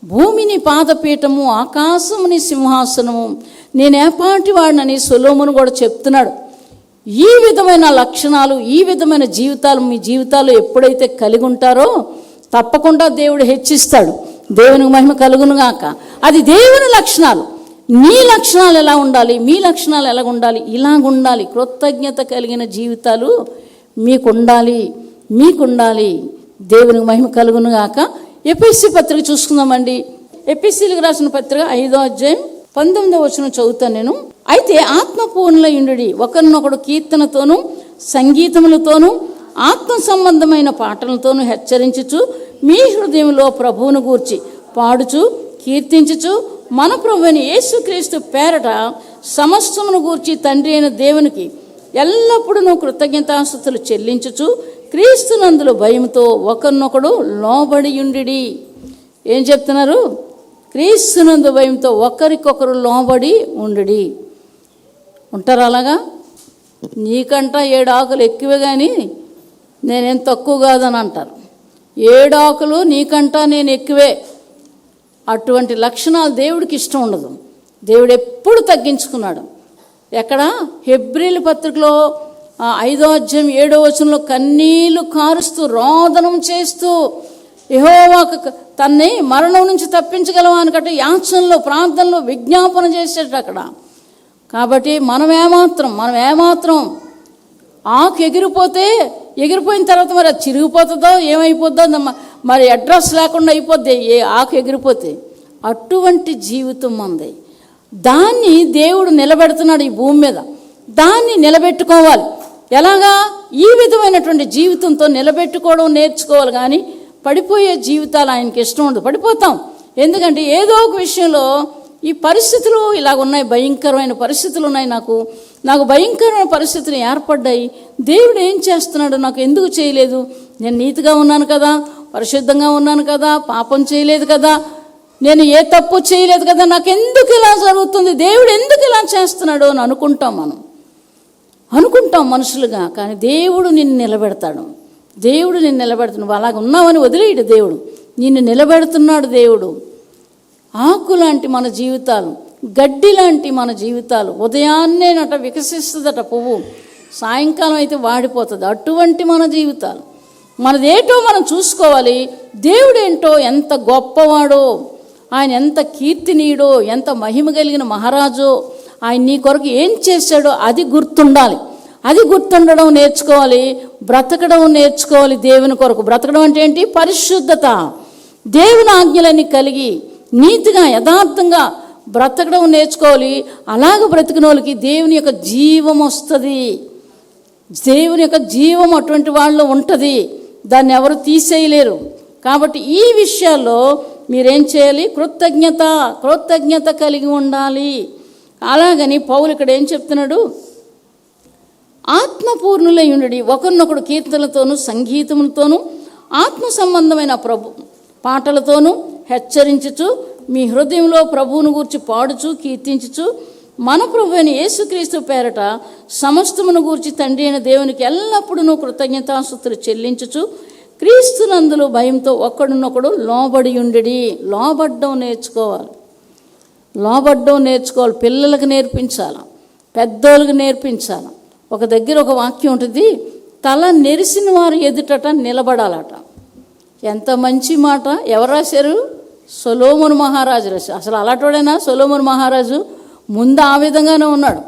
భూమిని పాదపీఠము, ఆకాశముని సింహాసనము, నేనేపాటి వాడినని సొలొమోను కూడా చెప్తున్నాడు. ఈ విధమైన లక్షణాలు, ఈ విధమైన జీవితాలు మీ జీవితాలు ఎప్పుడైతే కలిగి ఉంటారో తప్పకుండా దేవుడు హెచ్చిస్తాడు. దేవునికి మహిమ కలుగునుగాక. అది దేవుని లక్షణాలు. నీ లక్షణాలు ఎలా ఉండాలి? మీ లక్షణాలు ఎలా ఉండాలి? ఇలాగుండాలి. కృతజ్ఞత కలిగిన జీవితాలు మీకుండాలి. దేవునికి మహిమ కలుగునుగాక. ఎపిసి పత్రిక చూసుకుందామండి. ఎపిసిలకు రాసిన పత్రిక 5వ అధ్యాయం 19వ వచనం చదువుతాను నేను. అయితే ఆత్మపూర్ణులై ఉండుడి, ఒకరినొకడు కీర్తనతోనూ సంగీతములతోనూ ఆత్మ సంబంధమైన పాటలతోనూ హెచ్చరించుచు మీ హృదయంలో ప్రభువును గూర్చి పాడుచు కీర్తించుచు మన ప్రభువైన యేసుక్రీస్తు పేరట సమస్తమును గూర్చి తండ్రి అయిన దేవునికి ఎల్లప్పుడూ కృతజ్ఞతాస్తుతులు చెల్లించుచు క్రీస్తునందులో భయముతో ఒకరినొకడు లోబడి ఉండిడి. ఏం చెప్తున్నారు? క్రీస్తునందు భయంతో ఒకరికొకరు లోబడి ఉండిడి. ఉంటారు అలాగా? నీకంట 7 ఆకులు ఎక్కువే కానీ నేనేం తక్కువ కాదని అంటారు. 7 ఆకులు నీకంట నేను ఎక్కువే. అటువంటి లక్షణాలు దేవుడికి ఇష్టం ఉండదు. దేవుడు ఎప్పుడు తగ్గించుకున్నాడు. ఎక్కడ? హెబ్రీల పత్రికలో 5వ అధ్యాయం 7వ వచనంలో కన్నీళ్లు కారుస్తూ రోదనం చేస్తూ యెహోవాకు తన్ని మరణం నుంచి తప్పించగలవా అనుకంటే యాచనలో, ప్రార్థనలో విజ్ఞాపన చేసేట అక్కడ. కాబట్టి మనం ఏమాత్రం ఆకు ఎగిరిపోయిన తర్వాత మరి అది చిరిగిపోతుందో ఏమైపోద్దో, మరి అడ్రస్ లేకుండా అయిపోద్ది ఏ ఆకు ఎగిరిపోతే. అటువంటి జీవితం ఉంది. దాన్ని దేవుడు నిలబెడుతున్నాడు ఈ భూమి మీద. దాన్ని నిలబెట్టుకోవాలి. ఎలాగా? ఈ విధమైనటువంటి జీవితంతో నిలబెట్టుకోవడం నేర్చుకోవాలి. కానీ పడిపోయే జీవితాలు ఆయనకి ఇష్టం ఉండదు. పడిపోతాం. ఎందుకంటే ఏదో ఒక విషయంలో ఈ పరిస్థితులు ఇలాగ ఉన్నాయి, భయంకరమైన పరిస్థితులు ఉన్నాయి, నాకు భయంకరమైన పరిస్థితులు ఏర్పడ్డాయి. దేవుడు ఏం చేస్తున్నాడు, నాకు ఎందుకు చేయలేదు? నేను నీతిగా ఉన్నాను కదా, పరిశుద్ధంగా ఉన్నాను కదా, పాపం చేయలేదు కదా, నేను ఏ తప్పు చేయలేదు కదా, నాకు ఎందుకు ఇలా జరుగుతుంది, దేవుడు ఎందుకు ఇలా చేస్తున్నాడు అని అనుకుంటాం మనుషులుగా. కానీ దేవుడు నిన్ను నిలబెడతాడు. నువ్వు అలాగ ఉన్నావని వదిలేయడు దేవుడు, నిన్ను నిలబెడుతున్నాడు దేవుడు. ఆకు లాంటి మన జీవితాలు, గడ్డి లాంటి మన జీవితాలు, ఉదయాన్నేనట వికసిస్తుందట పువ్వు, సాయంకాలం అయితే వాడిపోతుంది. అటువంటి మన జీవితాలు, మనదేటో మనం చూసుకోవాలి. దేవుడేంటో, ఎంత గొప్పవాడో, ఆయన ఎంత కీర్తినీయుడో, ఎంత మహిమ కలిగిన మహారాజో, ఆయన నీ కొరకు ఏం చేశాడో అది గుర్తుండాలి. అది గుర్తుండడం నేర్చుకోవాలి, బ్రతకడం నేర్చుకోవాలి. దేవుని కొరకు బ్రతకడం అంటే ఏంటి? పరిశుద్ధత, దేవుని ఆజ్ఞలన్నీ కలిగి నీతిగా యథార్థంగా బ్రతకడం నేర్చుకోవాలి. అలాగ బ్రతికిన వాళ్ళకి దేవుని యొక్క జీవం వస్తుంది. దేవుని యొక్క జీవం అటువంటి వాళ్ళలో ఉంటుంది, దాన్ని ఎవరు తీసేయలేరు. కాబట్టి ఈ విషయాల్లో మీరేం చేయాలి? కృతజ్ఞత కలిగి ఉండాలి. అలాగని పౌలు ఇక్కడ ఏం చెప్తున్నాడు? ఆత్మపూర్ణులై ఉండి ఒకరినొకడు కీర్తనలతోనూ సంగీతములతోనూ ఆత్మ సంబంధమైన పాటలతోనూ హెచ్చరించుచు మీ హృదయంలో ప్రభువును గూర్చి పాడుచు కీర్తించుచు మన ప్రభు అయిన యేసుక్రీస్తు పేరట సమస్తమును గూర్చి తండ్రి అయిన దేవునికి ఎల్లప్పుడూ కృతజ్ఞతాస్తుతులు చెల్లించుచు క్రీస్తునందులో భయంతో ఒకడునొకడు లోబడి ఉండడి. లోబడ్డం నేర్చుకోవాలి. పిల్లలకు నేర్పించాలి, పెద్దోళ్ళకి నేర్పించాలి. ఒక దగ్గర ఒక వాక్యం ఉంటుంది, తల నెరిసిన వారు ఎదుటట నిలబడాలట. ఎంత మంచి మాట! ఎవరు రాశారు? సొలొమోను మహారాజు రాశారు. అసలు అలాంటోడైనా సొలొమోను మహారాజు? ముందు ఆ విధంగానే ఉన్నాడు.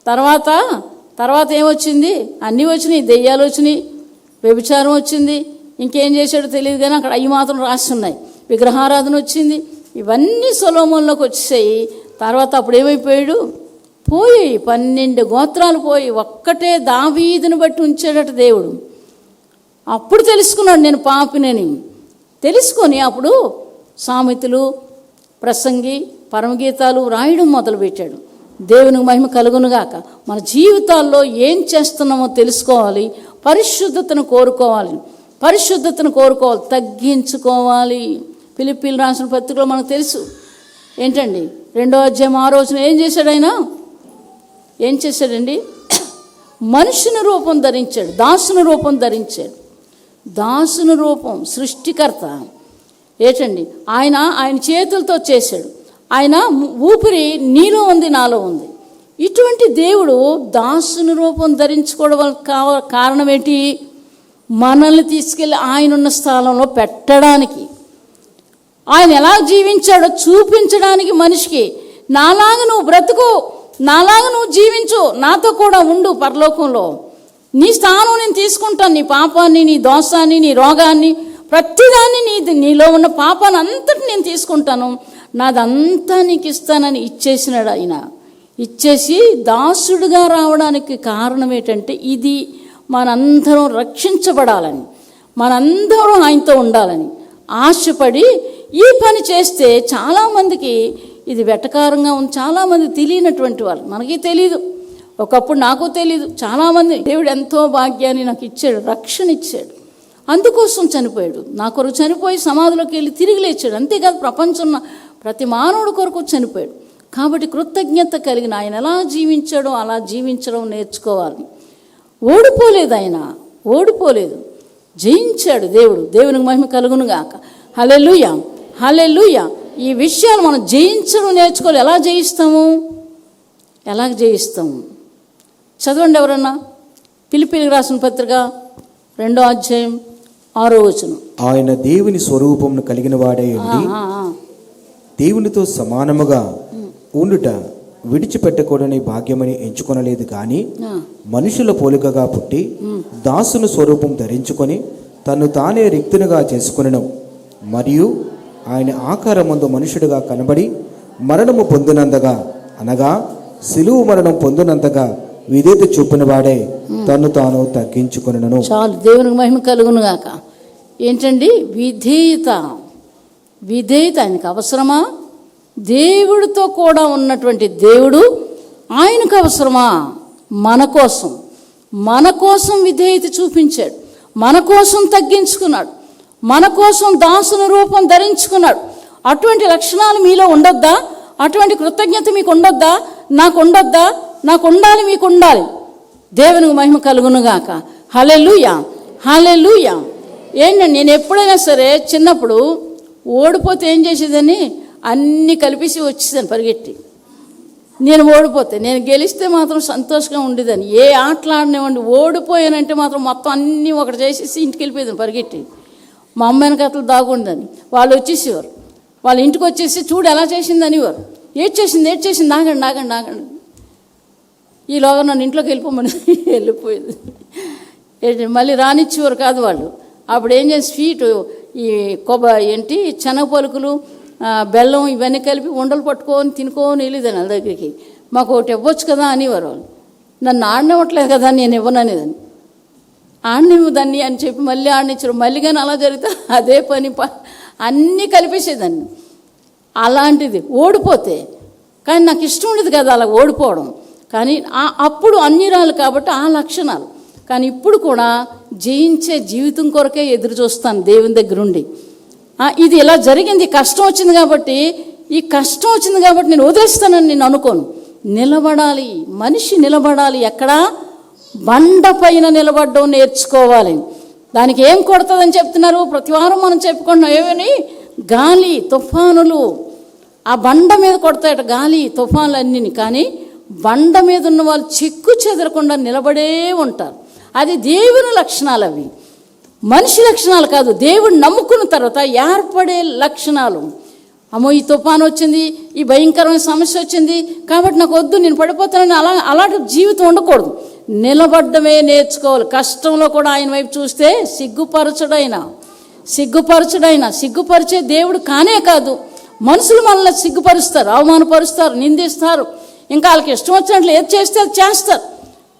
తర్వాత ఏమొచ్చింది? అన్నీ వచ్చినాయి. దెయ్యాలు వచ్చినాయి, వ్యభిచారం వచ్చింది, ఇంకేం చేశాడో తెలియదు, కానీ అక్కడ అవి మాత్రం రాసి ఉన్నాయి. విగ్రహారాధన వచ్చింది. ఇవన్నీ సొలొమోనులోకి వచ్చేసాయి. తర్వాత అప్పుడు ఏమైపోయాడు? 12 గోత్రాలు పోయి ఒక్కటే దావీదుని బట్టి ఉంచాడట దేవుడు. అప్పుడు తెలుసుకున్నాడు నేను పాపినని. తెలుసుకొని అప్పుడు సామెతలు, ప్రసంగి, పరమగీతాలు రాయడం మొదలుపెట్టాడు. దేవునికి మహిమ కలుగునుగాక. మన జీవితాల్లో ఏం చేస్తున్నామో తెలుసుకోవాలి, పరిశుద్ధతను కోరుకోవాలి, తగ్గించుకోవాలి. ఫిలిప్పీలు రాసిన పత్రికలో మనకు తెలుసు ఏంటండి, 2వ అధ్యాయం 6వ వచనం ఏం చేశాడు ఆయన? ఏం చేశాడండి? మనుషుని రూపం ధరించాడు, దాసుని రూపం. సృష్టికర్త ఏంటండి ఆయన చేతులతో చేశాడు. ఆయన ఊపిరి నీలో ఉంది, నాలో ఉంది. ఇటువంటి దేవుడు దాసుని రూపం ధరించుకోవడం వల్ల కారణం ఏంటి? మనల్ని తీసుకెళ్ళి ఆయన ఉన్న స్థలంలో పెట్టడానికి, ఆయన ఎలా జీవించాడో చూపించడానికి మనిషికి. నాలాగా నువ్వు బ్రతుకు, నాలాగా నువ్వు జీవించు, నాతో కూడా ఉండు పరలోకంలో. నీ స్థానం నేను తీసుకుంటాను. నీ పాపాన్ని, నీ దోషాన్ని, నీ రోగాన్ని, ప్రతిదాన్ని, నీలో ఉన్న పాపాన్ని అంతటి నేను తీసుకుంటాను, నాదంతా నీకు ఇస్తానని ఇచ్చేసినాడు ఆయన. ఇచ్చేసి దాసుడుగా రావడానికి కారణం ఏంటంటే ఇది మనందరం రక్షించబడాలని, మనందరం ఆయనతో ఉండాలని ఆశపడి ఈ పని చేస్తే చాలామందికి ఇది వెటకారంగా ఉంది. చాలామంది తెలియనటువంటి వాళ్ళు, మనకి తెలియదు, ఒకప్పుడు నాకు తెలియదు. చాలామంది దేవుడు ఎంతో భాగ్యాన్ని నాకు ఇచ్చాడు, రక్షణ ఇచ్చాడు, అందుకోసం చనిపోయాడు. నా కొరకు చనిపోయి సమాధిలోకి వెళ్ళి తిరిగి లేచాడు. అంతేకాదు ప్రపంచంలో ప్రతి మానవుడి కొరకు చనిపోయాడు. కాబట్టి కృతజ్ఞత కలిగిన ఆయన ఎలా జీవించాడో అలా జీవించడం నేర్చుకోవాలి. ఓడిపోలేదు, జయించాడు దేవుడు. దేవునికి మహిమ కలుగునుగాక. హల్లెలూయా, హల్లెలూయా. ఈ విషయాలు మనం జయించడం నేర్చుకోవాలి. ఎలాగ జయిస్తాము? చదవండి ఎవరన్నా. ఫిలిప్పీయులకు రాసిన పత్రిక 2వ అధ్యాయం 6వ వచనం. ఆయన దేవుని స్వరూపమును కలిగిన వాడై ఉండి దేవునితో సమానముగా ఉండుట విడిచిపెట్టకూడని భాగ్యమని ఎంచుకొనలేదు, కానీ మనుషుల పోలికగా పుట్టి దాసుని స్వరూపం ధరించుకొని తను తానే రిక్తునిగా చేసుకొనెను. మరియు ఆయన ఆకారమందు మనుషుడిగా కనబడి మరణము పొందినంతగా, అనగా సిలువు మరణం పొందినంతగా విధేయత చూపిన వాడే తను తాను తగ్గించుకొనెను. చాలు, దేవునికి మహిమ కలుగునుగాక. ఏంటండి? విధేయత ఆయనకు అవసరమా? దేవుడితో కూడా ఉన్నటువంటి దేవుడు ఆయనకు అవసరమా? మన కోసం విధేయత చూపించాడు, మన కోసం తగ్గించుకున్నాడు, మన కోసం దాసుని రూపం ధరించుకున్నాడు. అటువంటి లక్షణాలు మీలో ఉండొద్దా? అటువంటి కృతజ్ఞత మీకు ఉండొద్దా? నాకు ఉండొద్దా? నాకు ఉండాలి, మీకు ఉండాలి. దేవునికి మహిమ కలుగునుగాక. హల్లెలూయా, హల్లెలూయా. ఏంటండి, నేను ఎప్పుడైనా సరే చిన్నప్పుడు ఓడిపోతే ఏం చేసేదని అన్నీ కలిపేసి వచ్చేదాన్ని పరిగెట్టి. నేను ఓడిపోతే, నేను గెలిస్తే మాత్రం సంతోషంగా ఉండేదాన్ని. ఏ ఆటలు ఆడినేవ్వండి, ఓడిపోయానంటే మాత్రం మొత్తం అన్నీ ఒకటి చేసేసి ఇంటికి వెళ్ళిపోయేదాన్ని పరిగెట్టి. మా అమ్మ వెనకతలు దాగుండదని వాళ్ళు వచ్చేసేవారు. వాళ్ళ ఇంటికి వచ్చేసి చూడు ఎలా చేసిందని వారు. ఏడ్చేసింది నాగండి. ఈలోగా నన్ను ఇంట్లోకి వెళ్ళిపోమని వెళ్ళిపోయేది. మళ్ళీ రానిచ్చేవారు కాదు వాళ్ళు. అప్పుడు ఏం చేసి స్వీటు ఈ శనగ పలుకులు, బెల్లం ఇవన్నీ కలిపి ఉండలు పట్టుకొని తినుకొని వెళ్ళేదాన్ని వాళ్ళ దగ్గరికి. మాకు ఒకటి ఇవ్వచ్చు కదా అనేవారు వాళ్ళు. నన్ను ఆడనివ్వట్లేదు కదా నేను ఇవ్వననేదాన్ని. ఆడనివ్వదాన్ని అని చెప్పి మళ్ళీ ఆడనిచ్చారు. మళ్ళీ కానీ అలా జరిగితే అదే పని అన్నీ కలిపేసేదాన్ని. అలాంటిది ఓడిపోతే, కానీ నాకు ఇష్టం ఉండేది కదా అలా ఓడిపోవడం. కానీ అప్పుడు అన్నిరాలు కాబట్టి ఆ లక్షణాలు. కానీ ఇప్పుడు కూడా జయించే జీవితం కొరకే ఎదురు చూస్తాను దేవుని దగ్గర ఉండి. ఇది ఇలా జరిగింది, కష్టం వచ్చింది కాబట్టి, ఈ కష్టం వచ్చింది కాబట్టి నేను వదిలేస్తానని నేను అనుకోను. నిలబడాలి, మనిషి నిలబడాలి. ఎక్కడా బండ పైన నిలబడడం నేర్చుకోవాలి. దానికి ఏం కొడుతుందని చెప్తున్నారు? ప్రతివారం మనం చెప్పుకుంటున్నాం ఏమని? గాలి తుఫానులు ఆ బండ మీద కొడతాయట, గాలి తుఫానులు అన్నీ. కానీ బండ మీద ఉన్న వాళ్ళు చెక్కు చెదరకుండా నిలబడే ఉంటారు. అది దేవుని లక్షణాలు, అవి మనిషి లక్షణాలు కాదు. దేవుడు నమ్ముకున్న తర్వాత ఏర్పడే లక్షణాలు. అమ్మో ఈ తుఫాను వచ్చింది, ఈ భయంకరమైన సమస్య వచ్చింది కాబట్టి నాకు వద్దు, నేను పడిపోతానని అలాంటి జీవితం ఉండకూడదు. నిలబడ్డమే నేర్చుకోవాలి. కష్టంలో కూడా ఆయన వైపు చూస్తే సిగ్గుపరిచే దేవుడు కానే కాదు. మనుషులు మనల్ని సిగ్గుపరుస్తారు, అవమానపరుస్తారు, నిందిస్తారు, ఇంకా వాళ్ళకి ఇష్టం వచ్చినట్లు ఏది చేస్తే అది చేస్తారు.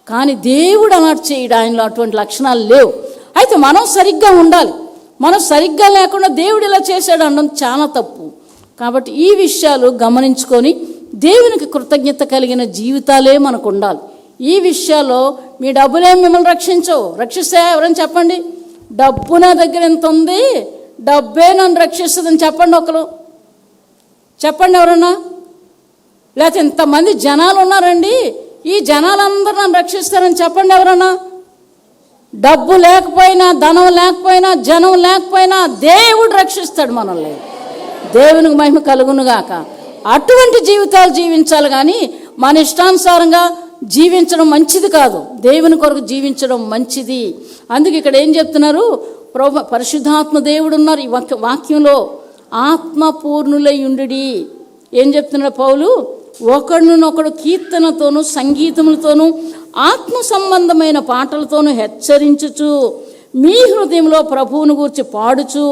కానీ దేవుడు అలాంటి చేయడు, ఆయనలో అటువంటి లక్షణాలు లేవు. అయితే మనం సరిగ్గా ఉండాలి. మనం సరిగ్గా లేకుండా దేవుడు ఇలా చేశాడు అనడం చాలా తప్పు. కాబట్టి ఈ విషయాలు గమనించుకొని దేవునికి కృతజ్ఞత కలిగిన జీవితాలే మనకు ఉండాలి. ఈ విషయాల్లో మీ డబ్బులేం మిమ్మల్ని రక్షిస్తాయా? ఎవరైనా చెప్పండి. డబ్బు నా దగ్గర ఎంత ఉంది, డబ్బే నన్ను రక్షిస్తుందని చెప్పండి. ఒకరు చెప్పండి ఎవరన్నా. లేకపోతే ఇంతమంది జనాలు ఉన్నారండి, ఈ జనాలందరూ నన్ను రక్షిస్తారని చెప్పండి ఎవరన్నా. డబ్బు లేకపోయినా, ధనం లేకపోయినా, జనం లేకపోయినా దేవుడు రక్షిస్తాడు మనల్ని. దేవునికి మహిమ కలుగునుగాక. అటువంటి జీవితాలు జీవించాలి. కానీ మన ఇష్టానుసారంగా జీవించడం మంచిది కాదు. దేవుని కొరకు జీవించడం మంచిది. అందుకే ఇక్కడ ఏం చెప్తున్నారు? పరిశుద్ధాత్మ దేవుడు ఉన్నారు ఈ వాక్యంలో. ఆత్మపూర్ణులై ఉండుడి. ఏం చెప్తున్నాడు పౌలు? ఒకడినొకడు కీర్తనతోనూ సంగీతములతోనూ ఆత్మ సంబంధమైన పాటలతోనూ హెచ్చరించుచు మీ హృదయంలో ప్రభువును గూర్చి పాడుచు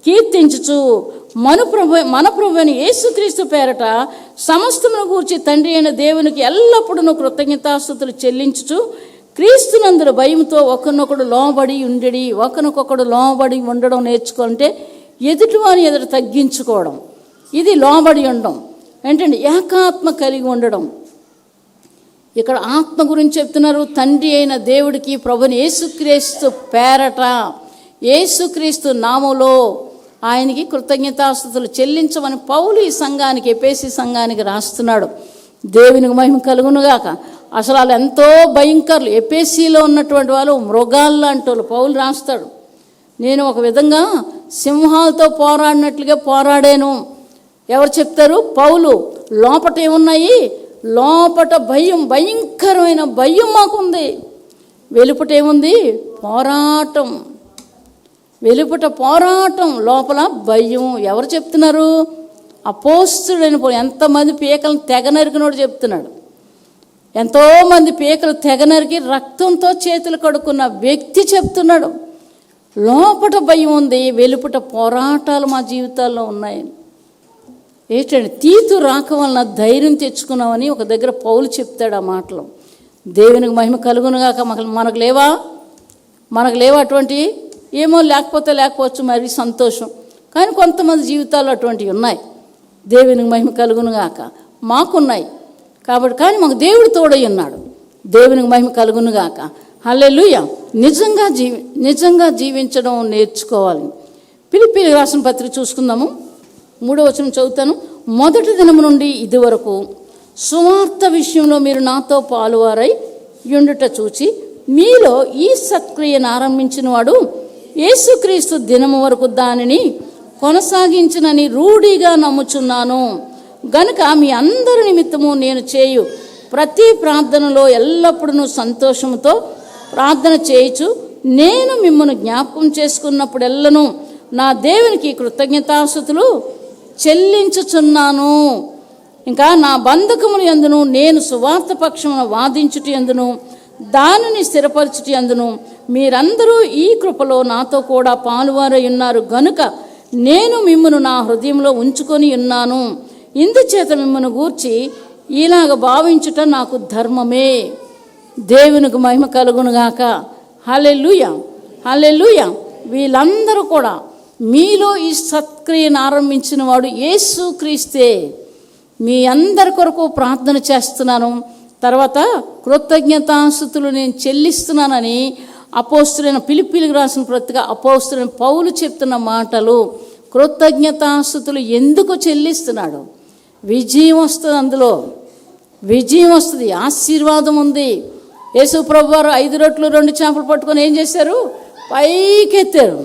కీర్తించుచు మన ప్రభువైన యేసుక్రీస్తు పేరట సమస్తమును గూర్చి తండ్రి అయిన దేవునికి ఎల్లప్పుడూ కృతజ్ఞతాస్తుతులు చెల్లించుచు క్రీస్తునందుల భయంతో ఒకరినొకడు లోబడి ఉండడం నేర్చుకుంటే ఎదుటివాని ఎదుట తగ్గించుకోవడం, ఇది లోబడి ఉండడం. ఏంటంటే ఏకాత్మ కలిగి ఉండడం. ఇక్కడ ఆత్మ గురించి చెప్తున్నారు. తండ్రి అయిన దేవుడికి ప్రభుని యేసుక్రీస్తు పేరట, యేసుక్రీస్తు నామములో ఆయనకి కృతజ్ఞతాస్తుతులు చెల్లించమని పౌలు ఈ సంఘానికి, ఎఫెసీ సంఘానికి రాస్తున్నాడు. దేవునికి మహిమ కలుగునుగాక. అసలు వాళ్ళు ఎంతో భయంకరులు. ఎఫెసీలో ఉన్నటువంటి వాళ్ళు మృగాల్లాంటి వాళ్ళు. పౌలు రాస్తాడు, నేను ఒక విధంగా సింహాలతో పోరాడినట్లుగా పోరాడాను. ఎవరు చెప్తారు? పౌలు. లోపట ఏమున్నాయి? లోపట భయం, భయంకరమైన భయం మాకుంది. వెలుపట ఏముంది? పోరాటం. వెలుపట పోరాటం, లోపల భయం. ఎవరు చెప్తున్నారు? అపోస్తుడైన పౌలు. ఎంతమంది పీకలను తెగ నరికినోడు చెప్తున్నాడు. ఎంతోమంది పీకలు తెగ నరికి రక్తంతో చేతులు కడుక్కున్న వ్యక్తి చెప్తున్నాడు. లోపట భయం ఉంది, వెలుపట పోరాటాలు మా జీవితాల్లో ఉన్నాయి. ఏంటంటే తీతు రాక వలన ధైర్యం తెచ్చుకున్నామని ఒక దగ్గర పౌలు చెప్తాడు ఆ మాటలు. దేవునికి మహిమ కలుగునుగాక. మనకు లేవా అటువంటి? ఏమో లేకపోవచ్చు, మరి సంతోషం. కానీ కొంతమంది జీవితాల్లో అటువంటివి ఉన్నాయి. దేవునికి మహిమ కలుగును గాక. మాకున్నాయి కాబట్టి, కానీ మాకు దేవుడు తోడై ఉన్నాడు. దేవునికి మహిమ కలుగును గాక. హల్లెలూయా. నిజంగా జీవించడం నేర్చుకోవాలి. ఫిలిప్పీయులకు రాసిన పత్రిక చూసుకుందాము. 3వ వచనం చదువుతాను. మొదటి దినము నుండి ఇది వరకు సువార్త విషయంలో మీరు నాతో పాలువారై యుండుట చూచి మీలో ఈ సత్క్రియను ఆరంభించిన వాడు యేసుక్రీస్తు దినము వరకు దానిని కొనసాగించునని రూఢిగా నమ్ముచున్నాను. గనుక మీ అందరి నిమిత్తము నేను చేయు ప్రతి ప్రార్థనలో ఎల్లప్పుడూ సంతోషముతో ప్రార్థన చేయుచు నేను మిమ్మల్ని జ్ఞాపకం చేసుకున్నప్పుడెల్లను నా దేవునికి కృతజ్ఞతాస్తుతులు చెల్లించుచున్నాను. ఇంకా నా బంధకముల యందును నేను సువార్త పక్షమున వాదించుట యందును దానిని స్థిరపరచుట యందును మీరందరూ ఈ కృపలో నాతో కూడా పాలువారై ఉన్నారు. గనుక నేను మిమ్మను నా హృదయంలో ఉంచుకొని ఉన్నాను. ఇందుచేత మిమ్మల్ని గూర్చి ఇలాగ భావించుట నాకు ధర్మమే. దేవునికి మహిమ కలుగునుగాక. హల్లెలూయా, హల్లెలూయా. వీళ్ళందరూ కూడా మీలో ఈ సత్క్రియను ఆరంభించిన వాడు యేసుక్రీస్తే. మీ అందరి కొరకు ప్రార్థన చేస్తున్నాను. తర్వాత కృతజ్ఞతాస్తుతులు నేను చెల్లిస్తున్నానని అపోస్తులైన ఫిలిప్పీయులకు రాసిన పత్రిక అపోస్తులైన పౌలు చెప్తున్న మాటలు. కృతజ్ఞతాస్తుతులు ఎందుకు చెల్లిస్తున్నాడు? విజయం వస్తుంది, అందులో విజయం వస్తుంది, ఆశీర్వాదం ఉంది. యేసు ప్రభువారు 5 రొట్టెలు 2 చేపలు పట్టుకొని ఏం చేశారు? పైకెత్తారు.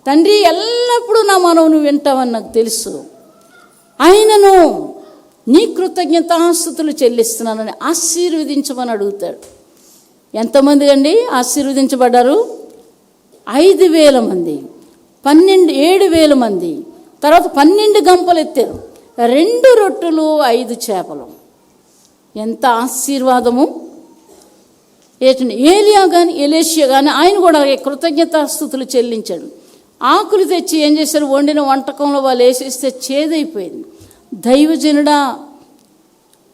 తండ్రి, ఎల్లప్పుడూ నా మనవు నువ్వు వింటావని నాకు తెలుసు, ఆయనను నీ కృతజ్ఞతాస్తుతులు చెల్లిస్తున్నానని ఆశీర్వదించమని అడుగుతాడు. ఎంతమంది అండి ఆశీర్వదించబడ్డారు? 5,000 మంది, 7,000 మంది. తర్వాత 12 గంపలు ఎత్తారు, 2 రొట్టెలు 5 చేపలు. ఎంత ఆశీర్వాదము! ఏంటండి, ఏలియా కానీ ఎలీషా కానీ ఆయన కూడా కృతజ్ఞతాస్తుతులు చెల్లించాడు. ఆకులు తెచ్చి ఏం చేశారు? వండిన వంటకంలో వాళ్ళు వేసేస్తే చేదైపోయింది. దైవజనుడా,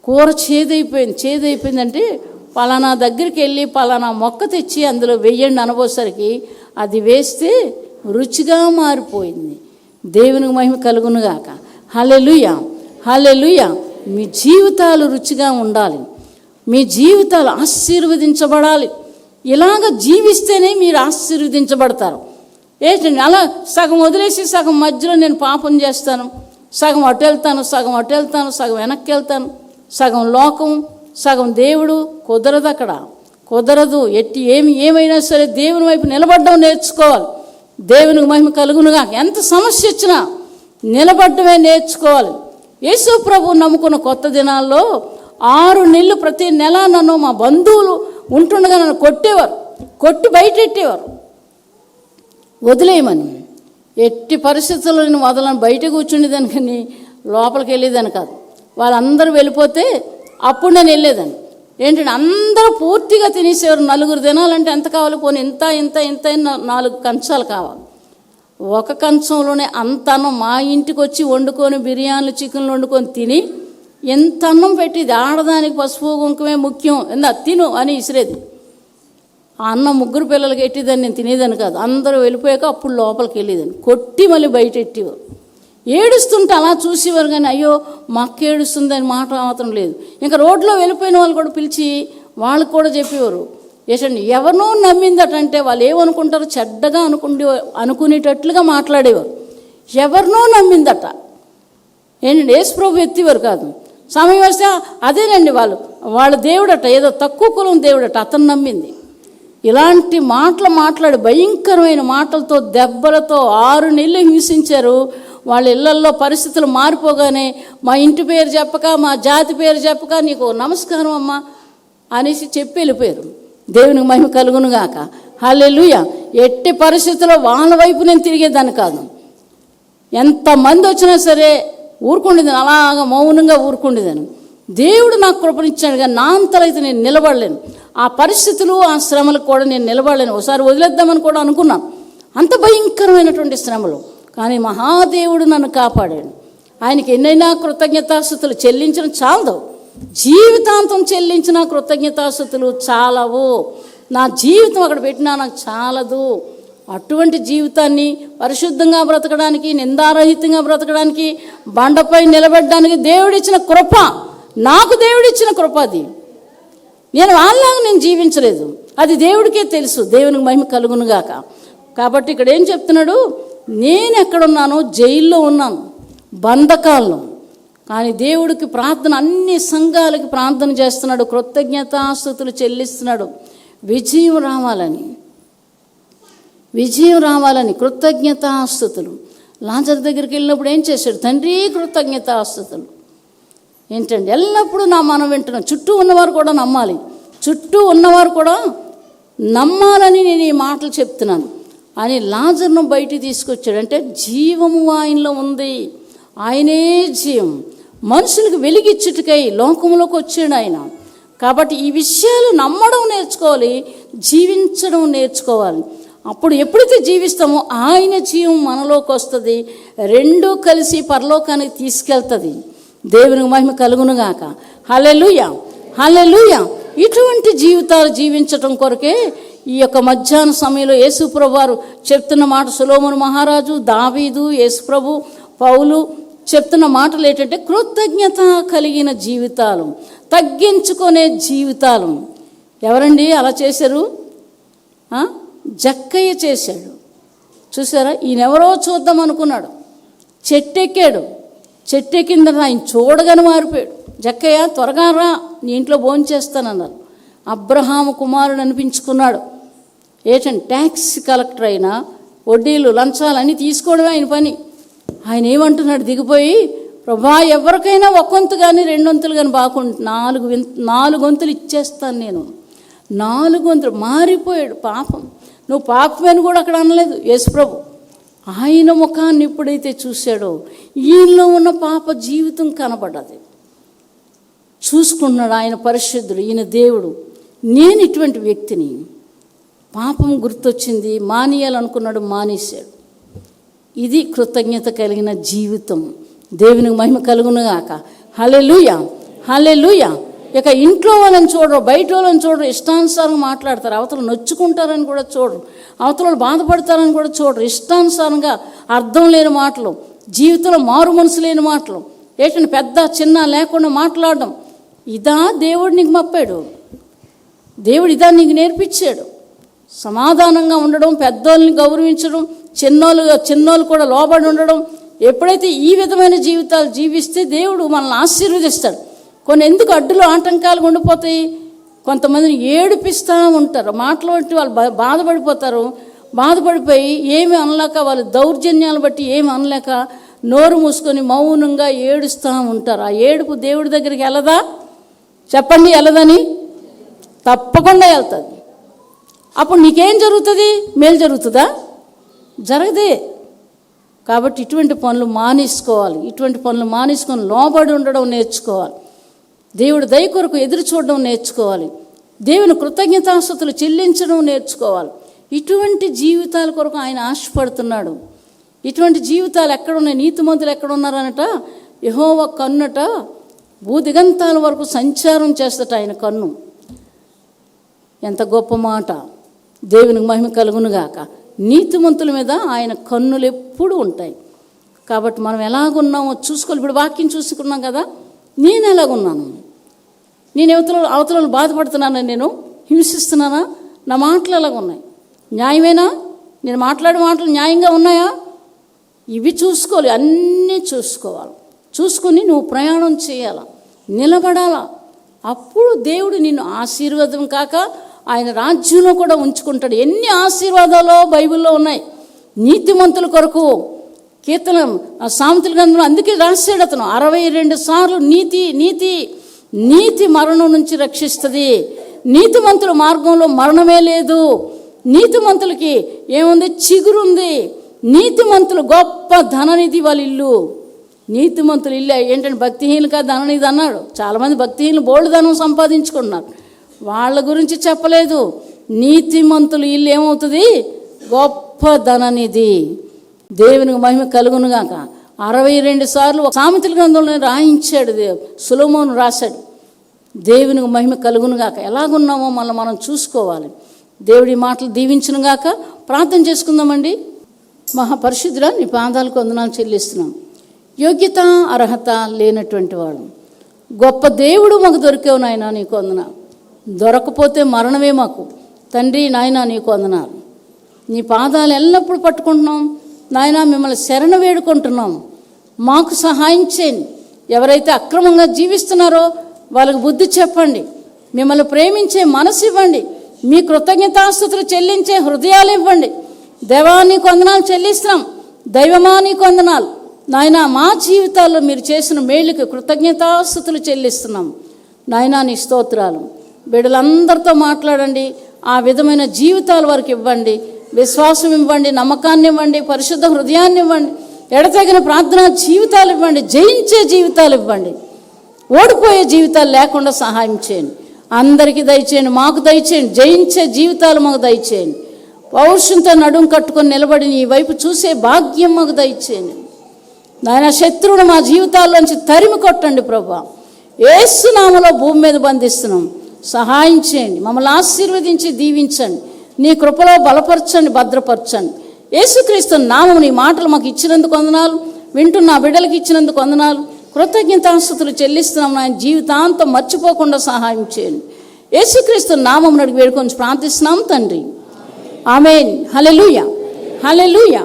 కూర చేదైపోయిందంటే పలానా దగ్గరికి వెళ్ళి పలానా మొక్క తెచ్చి అందులో వెయ్యండి అనబోసరికి అది వేస్తే రుచిగా మారిపోయింది. దేవునికి మహిమ కలుగునుగాక. హల్లెలూయా, హల్లెలూయా. మీ జీవితాలు రుచిగా ఉండాలి, మీ జీవితాలు ఆశీర్వదించబడాలి. ఇలాగ జీవిస్తేనే మీరు ఆశీర్వదించబడతారు. ఏంటండి, అలా సగం వదిలేసి సగం మధ్యలో నేను పాపం చేస్తాను, సగం అటు వెళ్తాను, సగం అటు వెళ్తాను, సగం వెనక్కి వెళ్తాను, సగం లోకం సగం దేవుడు, కుదరదు. అక్కడ కుదరదు. ఏమైనా సరే దేవుని వైపు నిలబడడం నేర్చుకోవాలి. దేవునికి మహిమ కలుగునుగా. ఎంత సమస్య వచ్చినా నిలబడమే నేర్చుకోవాలి. యేసు ప్రభు నమ్ముకున్న కొత్త దినాల్లో 6 నెలలు ప్రతి నెల నన్ను మా బంధువులు ఉంటుండగా నన్ను కొట్టేవారు, కొట్టి బయటెట్టేవారు వదిలేయమని. ఎట్టి పరిస్థితుల్లో నేను వదలని బయట కూర్చుండేదాన్ని, కానీ లోపలికి వెళ్ళేదాన్ని కాదు. వాళ్ళందరూ వెళ్ళిపోతే అప్పుడు నేను వెళ్ళేదాన్ని. ఏంటంటే అందరూ పూర్తిగా తినేసేవారు. 4 తినాలంటే ఎంత కావాలి? పోనీ ఇంత 4 కంచాలు కావాలి. ఒక కంచంలోనే అంత అన్నం మా ఇంటికి వచ్చి వండుకొని బిర్యానీలు చికెన్లు వండుకొని తిని ఎంత అన్నం పెట్టిది. ఆడదానికి పసుపు కుంకుమే ముఖ్యం, తిను అని ఇసిరేది. ఆ అన్నం 3 పిల్లలకి ఎట్టిదని నేను తినేదాన్ని కాదు. అందరూ వెళ్ళిపోయాక అప్పుడు లోపలికి వెళ్ళేదాన్ని, కొట్టి మళ్ళీ బయట ఎట్టేవారు. ఏడుస్తుంటే అలా చూసేవారు, కానీ అయ్యో మా అక్క ఏడుస్తుందని మాట మాత్రం లేదు. ఇంకా రోడ్లో వెళ్ళిపోయిన వాళ్ళు కూడా పిలిచి వాళ్ళకు కూడా చెప్పేవారు. ఏంటండి, ఎవరినో నమ్మిందటంటే వాళ్ళు ఏమనుకుంటారో చెడ్డగా అనుకునేటట్లుగా మాట్లాడేవారు. ఎవరినో నమ్మిందట. ఏంటండి, యేసు ప్రభు ఎత్తివారు కాదు. సమయం వస్తే అదేనండి వాళ్ళ దేవుడట, ఏదో తక్కువ కులం దేవుడట, అతను నమ్మింది. ఇలాంటి మాట్లాడి భయంకరమైన మాటలతో దెబ్బలతో 6 నెలలు హింసించారు. వాళ్ళ ఇళ్లల్లో పరిస్థితులు మారిపోగానే మా ఇంటి పేరు చెప్పక, మా జాతి పేరు చెప్పక, నీకు నమస్కారం అమ్మా అనేసి చెప్పి వెళ్ళిపోయారు. దేవునికి మహిమ కలుగునుగాక. హల్లెలూయా. ఎట్టి పరిస్థితుల్లో వాళ్ళ వైపు నేను తిరిగేదాన్ని కాదు. ఎంతమంది వచ్చినా సరే ఊరుకుండేదాన్ని, అలాగా మౌనంగా ఊరుకుండేదాన్ని. దేవుడు నాకు కృపనిచ్చాడు, కానీ నా అంతలైతే నేను నిలబడలేను. ఆ పరిస్థితులు, ఆ శ్రమలకు కూడా నేను నిలబడలేను. ఒకసారి వదిలేద్దామని కూడా అనుకున్నాను, అంత భయంకరమైనటువంటి శ్రమలు. కానీ మహాదేవుడు నన్ను కాపాడాడు. ఆయనకి ఎన్నైనా కృతజ్ఞతాస్తుతులు చెల్లించడం చాలదు, జీవితాంతం చెల్లించిన కృతజ్ఞతాస్తుతులు చాలవు. నా జీవితం అక్కడ పెట్టినా నాకు చాలదు. అటువంటి జీవితాన్ని పరిశుద్ధంగా బ్రతకడానికి, నిందారహితంగా బ్రతకడానికి, బండపై నిలబెట్టడానికి దేవుడిచ్చిన కృప, నాకు దేవుడిచ్చిన కృప అది. నేను వాళ్ళలాగా నేను జీవించలేదు, అది దేవుడికే తెలుసు. దేవునికి మహిమ కలుగునుగాక. కాబట్టి ఇక్కడ ఏం చెప్తున్నాడు, నేను ఎక్కడున్నానో జైల్లో ఉన్నాను, బంధకాల్లో, కానీ దేవుడికి ప్రార్థన, అన్ని సంఘాలకి ప్రార్థన చేస్తున్నాడు, కృతజ్ఞతాస్తుతులు చెల్లిస్తున్నాడు. విజయం రావాలని కృతజ్ఞతాస్తుతులు. లాజరు దగ్గరికి వెళ్ళినప్పుడు ఏం చేశాడు, తండ్రి కృతజ్ఞతాస్తుతులు. ఏంటండి, ఎల్లప్పుడూ మనం వింటున్నాం, చుట్టూ ఉన్నవారు కూడా నమ్మాలి, నమ్మాలని నేను ఈ మాటలు చెప్తున్నాను అని లాజరును బయటికి తీసుకొచ్చాడు. అంటే జీవము ఆయనలో ఉంది, ఆయనే జీవం, మనుషులకు వెలిగిచ్చుటకై లోకంలోకి వచ్చాడు ఆయన. కాబట్టి ఈ విషయాలు నమ్మడం నేర్చుకోవాలి, జీవించడం నేర్చుకోవాలి. అప్పుడు ఎప్పుడైతే జీవిస్తామో ఆయన జీవం మనలోకి వస్తుంది, రెండూ కలిసి పరలోకానికి తీసుకెళ్తుంది. దేవునికి మహిమ కలుగునుగాక. హల్లెలూయా, హల్లెలూయా. ఇటువంటి జీవితాలు జీవించటం కొరకే ఈ యొక్క మధ్యాహ్న సమయంలో యేసుప్రభు వారు చెప్తున్న మాట, సొలొమోను మహారాజు, దావీదు, యేసుప్రభు, పౌలు చెప్తున్న మాటలు ఏంటంటే కృతజ్ఞత కలిగిన జీవితాలు, తగ్గించుకునే జీవితాలు. ఎవరండి అలా చేశారు? జక్కయ్య చేశాడు. చూసారా, ఈయనెవరో చూద్దాం అనుకున్నాడు, చెట్టెక్కాడు. చెట్టెక్కింద ఆయన చూడగానే మారిపోయాడు. జక్కయ్య త్వరగా రా, నీ ఇంట్లో భోంచేస్తానన్నారు. అబ్రహాము కుమారుడు అనిపించుకున్నాడు. ఏంటంటే ట్యాక్స్ కలెక్టర్ అయినా వడ్డీలు లంచాలన్నీ తీసుకోవడమే ఆయన పని. ఆయన ఏమంటున్నాడు దిగిపోయి, ప్రభా ఎవరికైనా ఒక్కొంతు కానీ రెండొంతులు కానీ బాగుంటుంది, నాలుగు వంతులు ఇచ్చేస్తాను నేను. 4 వంతులు. మారిపోయాడు. పాపం, నువ్వు పాపమని కూడా అక్కడ అనలేదు యేసుప్రభు. ఆయన ముఖాన్ని ఎప్పుడైతే చూశాడో ఈయనలో ఉన్న పాప జీవితం కనబడ్డది. చూసుకున్నాడు, ఆయన పరిశుద్ధుడు, ఈయన దేవుడు, నేను ఇటువంటి వ్యక్తిని. పాపం గుర్తొచ్చింది, మానేయాలనుకున్నాడు, మానేశాడు. ఇది కృతజ్ఞత కలిగిన జీవితం. దేవునికి మహిమ కలుగునుగాక. హల్లెలూయా, హల్లెలూయా. ఇక ఇంట్లో వాళ్ళని చూడరు, బయట వాళ్ళని చూడరు, ఇష్టానుసారంగా మాట్లాడతారు. అవతల నొచ్చుకుంటారని కూడా చూడరు, అవతల బాధపడతారని కూడా చూడరు. ఇష్టానుసారంగా అర్థం లేని మాటలు, జీవితంలో మారు మనసు లేని మాటలు, ఏంటంటే పెద్ద చిన్న లేకుండా మాట్లాడడం. ఇదా దేవుడు నీకు మప్పాడు? దేవుడు ఇదా నీకు నేర్పించాడు? సమాధానంగా ఉండడం, పెద్దోళ్ళని గౌరవించడం, చిన్నోళ్ళు కూడా లోబడి ఉండడం. ఎప్పుడైతే ఈ విధమైన జీవితాలు జీవిస్తే దేవుడు మనల్ని ఆశీర్వదిస్తాడు. కొన్ని ఎందుకు అడ్డులు ఆటంకాలు ఉండిపోతాయి, కొంతమందిని ఏడిపిస్తూ ఉంటారు, మాటలు బట్టి వాళ్ళు బాధపడిపోతారు. బాధపడిపోయి ఏమి అనలేక, వాళ్ళ దౌర్జన్యాలు బట్టి ఏమి అనలేక నోరు మూసుకొని మౌనంగా ఏడుస్తూ ఉంటారు. ఆ ఏడుపు దేవుడి దగ్గరికి వెళ్ళదా? చెప్పండి, వెళ్ళదని? తప్పకుండా వెళ్తుంది. అప్పుడు నీకేం జరుగుతుంది? మేలు జరుగుతుందా? జరగదే. కాబట్టి ఇటువంటి పనులు మానేసుకోవాలి, ఇటువంటి పనులు మానేసుకొని లోబడి ఉండడం నేర్చుకోవాలి. దేవుడు దయ కొరకు ఎదురు చూడడం నేర్చుకోవాలి. దేవుని కృతజ్ఞతాస్తుతులు చెల్లించడం నేర్చుకోవాలి. ఇటువంటి జీవితాల కొరకు ఆయన ఆశపడుతున్నాడు. ఇటువంటి జీవితాలు ఎక్కడున్నాయి? నీతిమంతులు ఎక్కడున్నారనట, యెహోవా కన్నుట భూదిగంతాల వరకు సంచారం చేస్తట ఆయన కన్ను. ఎంత గొప్ప మాట! దేవునికి మహిమ కలుగునుగాక. నీతిమంతుల మీద ఆయన కన్నులు ఎప్పుడూ ఉంటాయి. కాబట్టి మనం ఎలాగున్నామో చూసుకోవాలి. ఇప్పుడు వాక్యం చూసుకున్నాం కదా, నేను ఎలాగున్నాను? నేను అవతల బాధపడుతున్నానా? నేను హింసిస్తున్నానా? నా మాటలు ఎలాగున్నాయి? న్యాయమేనా? నేను మాట్లాడే మాటలు న్యాయంగా ఉన్నాయా? ఇవి చూసుకోవాలి, అన్నీ చూసుకోవాలి. చూసుకొని నువ్వు ప్రయాణం చేయాలా, నిలబడాలా. అప్పుడు దేవుడు నిన్ను ఆశీర్వాదం కాక ఆయన రాజ్యంలో కూడా ఉంచుకుంటాడు. ఎన్ని ఆశీర్వాదాలు బైబిల్లో ఉన్నాయి నీతిమంతుల కొరకు. కీర్తన సామెతల గ్రంథంలో అందుకే రాశాడు అతను 62 సార్లు నీతి నీతి నీతి మరణం నుంచి రక్షిస్తుంది. నీతిమంతుల మార్గంలో మరణమే లేదు. నీతిమంతులకి ఏముంది? చిగురుంది. నీతిమంతులు గొప్ప ధననిధి వాళ్ళ ఇల్లు. నీతిమంతులు ఇల్లు ఏంటంటే భక్తిహీనులుగా ధననిధి అన్నాడు. చాలామంది భక్తిహీనులు బోల్డ్ ధనం సంపాదించుకున్నారు, వాళ్ళ గురించి చెప్పలేదు. నీతిమంతులు ఇల్లు ఏమవుతుంది? గొప్ప ధననిధి. దేవునికి మహిమ కలుగునుగాక. 62 సార్లు సామెతల గ్రంథంలో రాయించాడు, సొలొమోను రాశాడు. దేవునికి మహిమ కలుగునుగాక. ఎలాగున్నామో మనం చూసుకోవాలి. దేవుడి మాటలు దీవించును గాక. ప్రార్థన చేసుకుందామండి. మహాపరిశుద్ధుడా, నీ పాదాలకు వందనాలు చెల్లిస్తున్నాం. యోగ్యత అర్హత లేనటువంటి వాడు గొప్ప దేవుడు మాకు దొరికావు నాయన, నీకు వందనాలు. దొరకపోతే మరణమే మాకు. తండ్రి నాయన, నీకు వందనాలు. నీ పాదాలు ఎల్లప్పుడూ పట్టుకుంటున్నాం నాయన, మిమ్మల్ని శరణ వేడుకుంటున్నాం. మాకు సహాయం చేయండి. ఎవరైతే అక్రమంగా జీవిస్తున్నారో వాళ్ళకు బుద్ధి చెప్పండి. మిమ్మల్ని ప్రేమించే మనసు ఇవ్వండి. మీ కృతజ్ఞతాస్తుతులు చెల్లించే హృదయాలు ఇవ్వండి. దేవా, నీకు వందనాలు చెల్లిస్తున్నాం. దైవమా, నీకు వందనాలు నాయన. మా జీవితాల్లో మీరు చేసిన మేలుకి కృతజ్ఞతాస్తుతులు చెల్లిస్తున్నాం నాయన. నీ స్తోత్రాలు. బిడ్డలందరితో మాట్లాడండి. ఆ విధమైన జీవితాల వరకు ఇవ్వండి. విశ్వాసం ఇవ్వండి, నమ్మకాన్ని ఇవ్వండి, పరిశుద్ధ హృదయాన్ని ఇవ్వండి, ఎడతగిన ప్రార్థనా జీవితాలు ఇవ్వండి, జయించే జీవితాలు ఇవ్వండి. ఓడిపోయే జీవితాలు లేకుండా సహాయం చేయండి. అందరికీ దయచేయండి, మాకు దయచేయండి. జయించే జీవితాలు మాకు దయచేయండి. పౌరుషంతో నడుం కట్టుకొని నిలబడి నీ వైపు చూసే భాగ్యం మాకు దయచేయండి నాయన. శత్రువును మా జీవితాల్లోంచి తరిమి కొట్టండి ప్రభా. యేసు నామములో భూమి మీద బంధిస్తున్నాం. సహాయం చేయండి. మమ్మల్ని ఆశీర్వదించి దీవించండి. నీ కృపలో బలపరచండి, భద్రపరచండి. యేసుక్రీస్తు నామము నీ మాటలు మాకు ఇచ్చినందుకు వందనాలు. వింటున్న బిడ్డలకి ఇచ్చినందుకు వందనాలు. కృతజ్ఞతాస్తుతులు చెల్లిస్తున్నాం. ఆయన జీవితాంతం మర్చిపోకుండా సహాయం చేయండి. యేసుక్రీస్తు నామమును అడిగి వేడుకొని ప్రార్థిస్తున్నాం తండ్రి. ఆమేన్. హల్లెలూయా, హల్లెలూయా.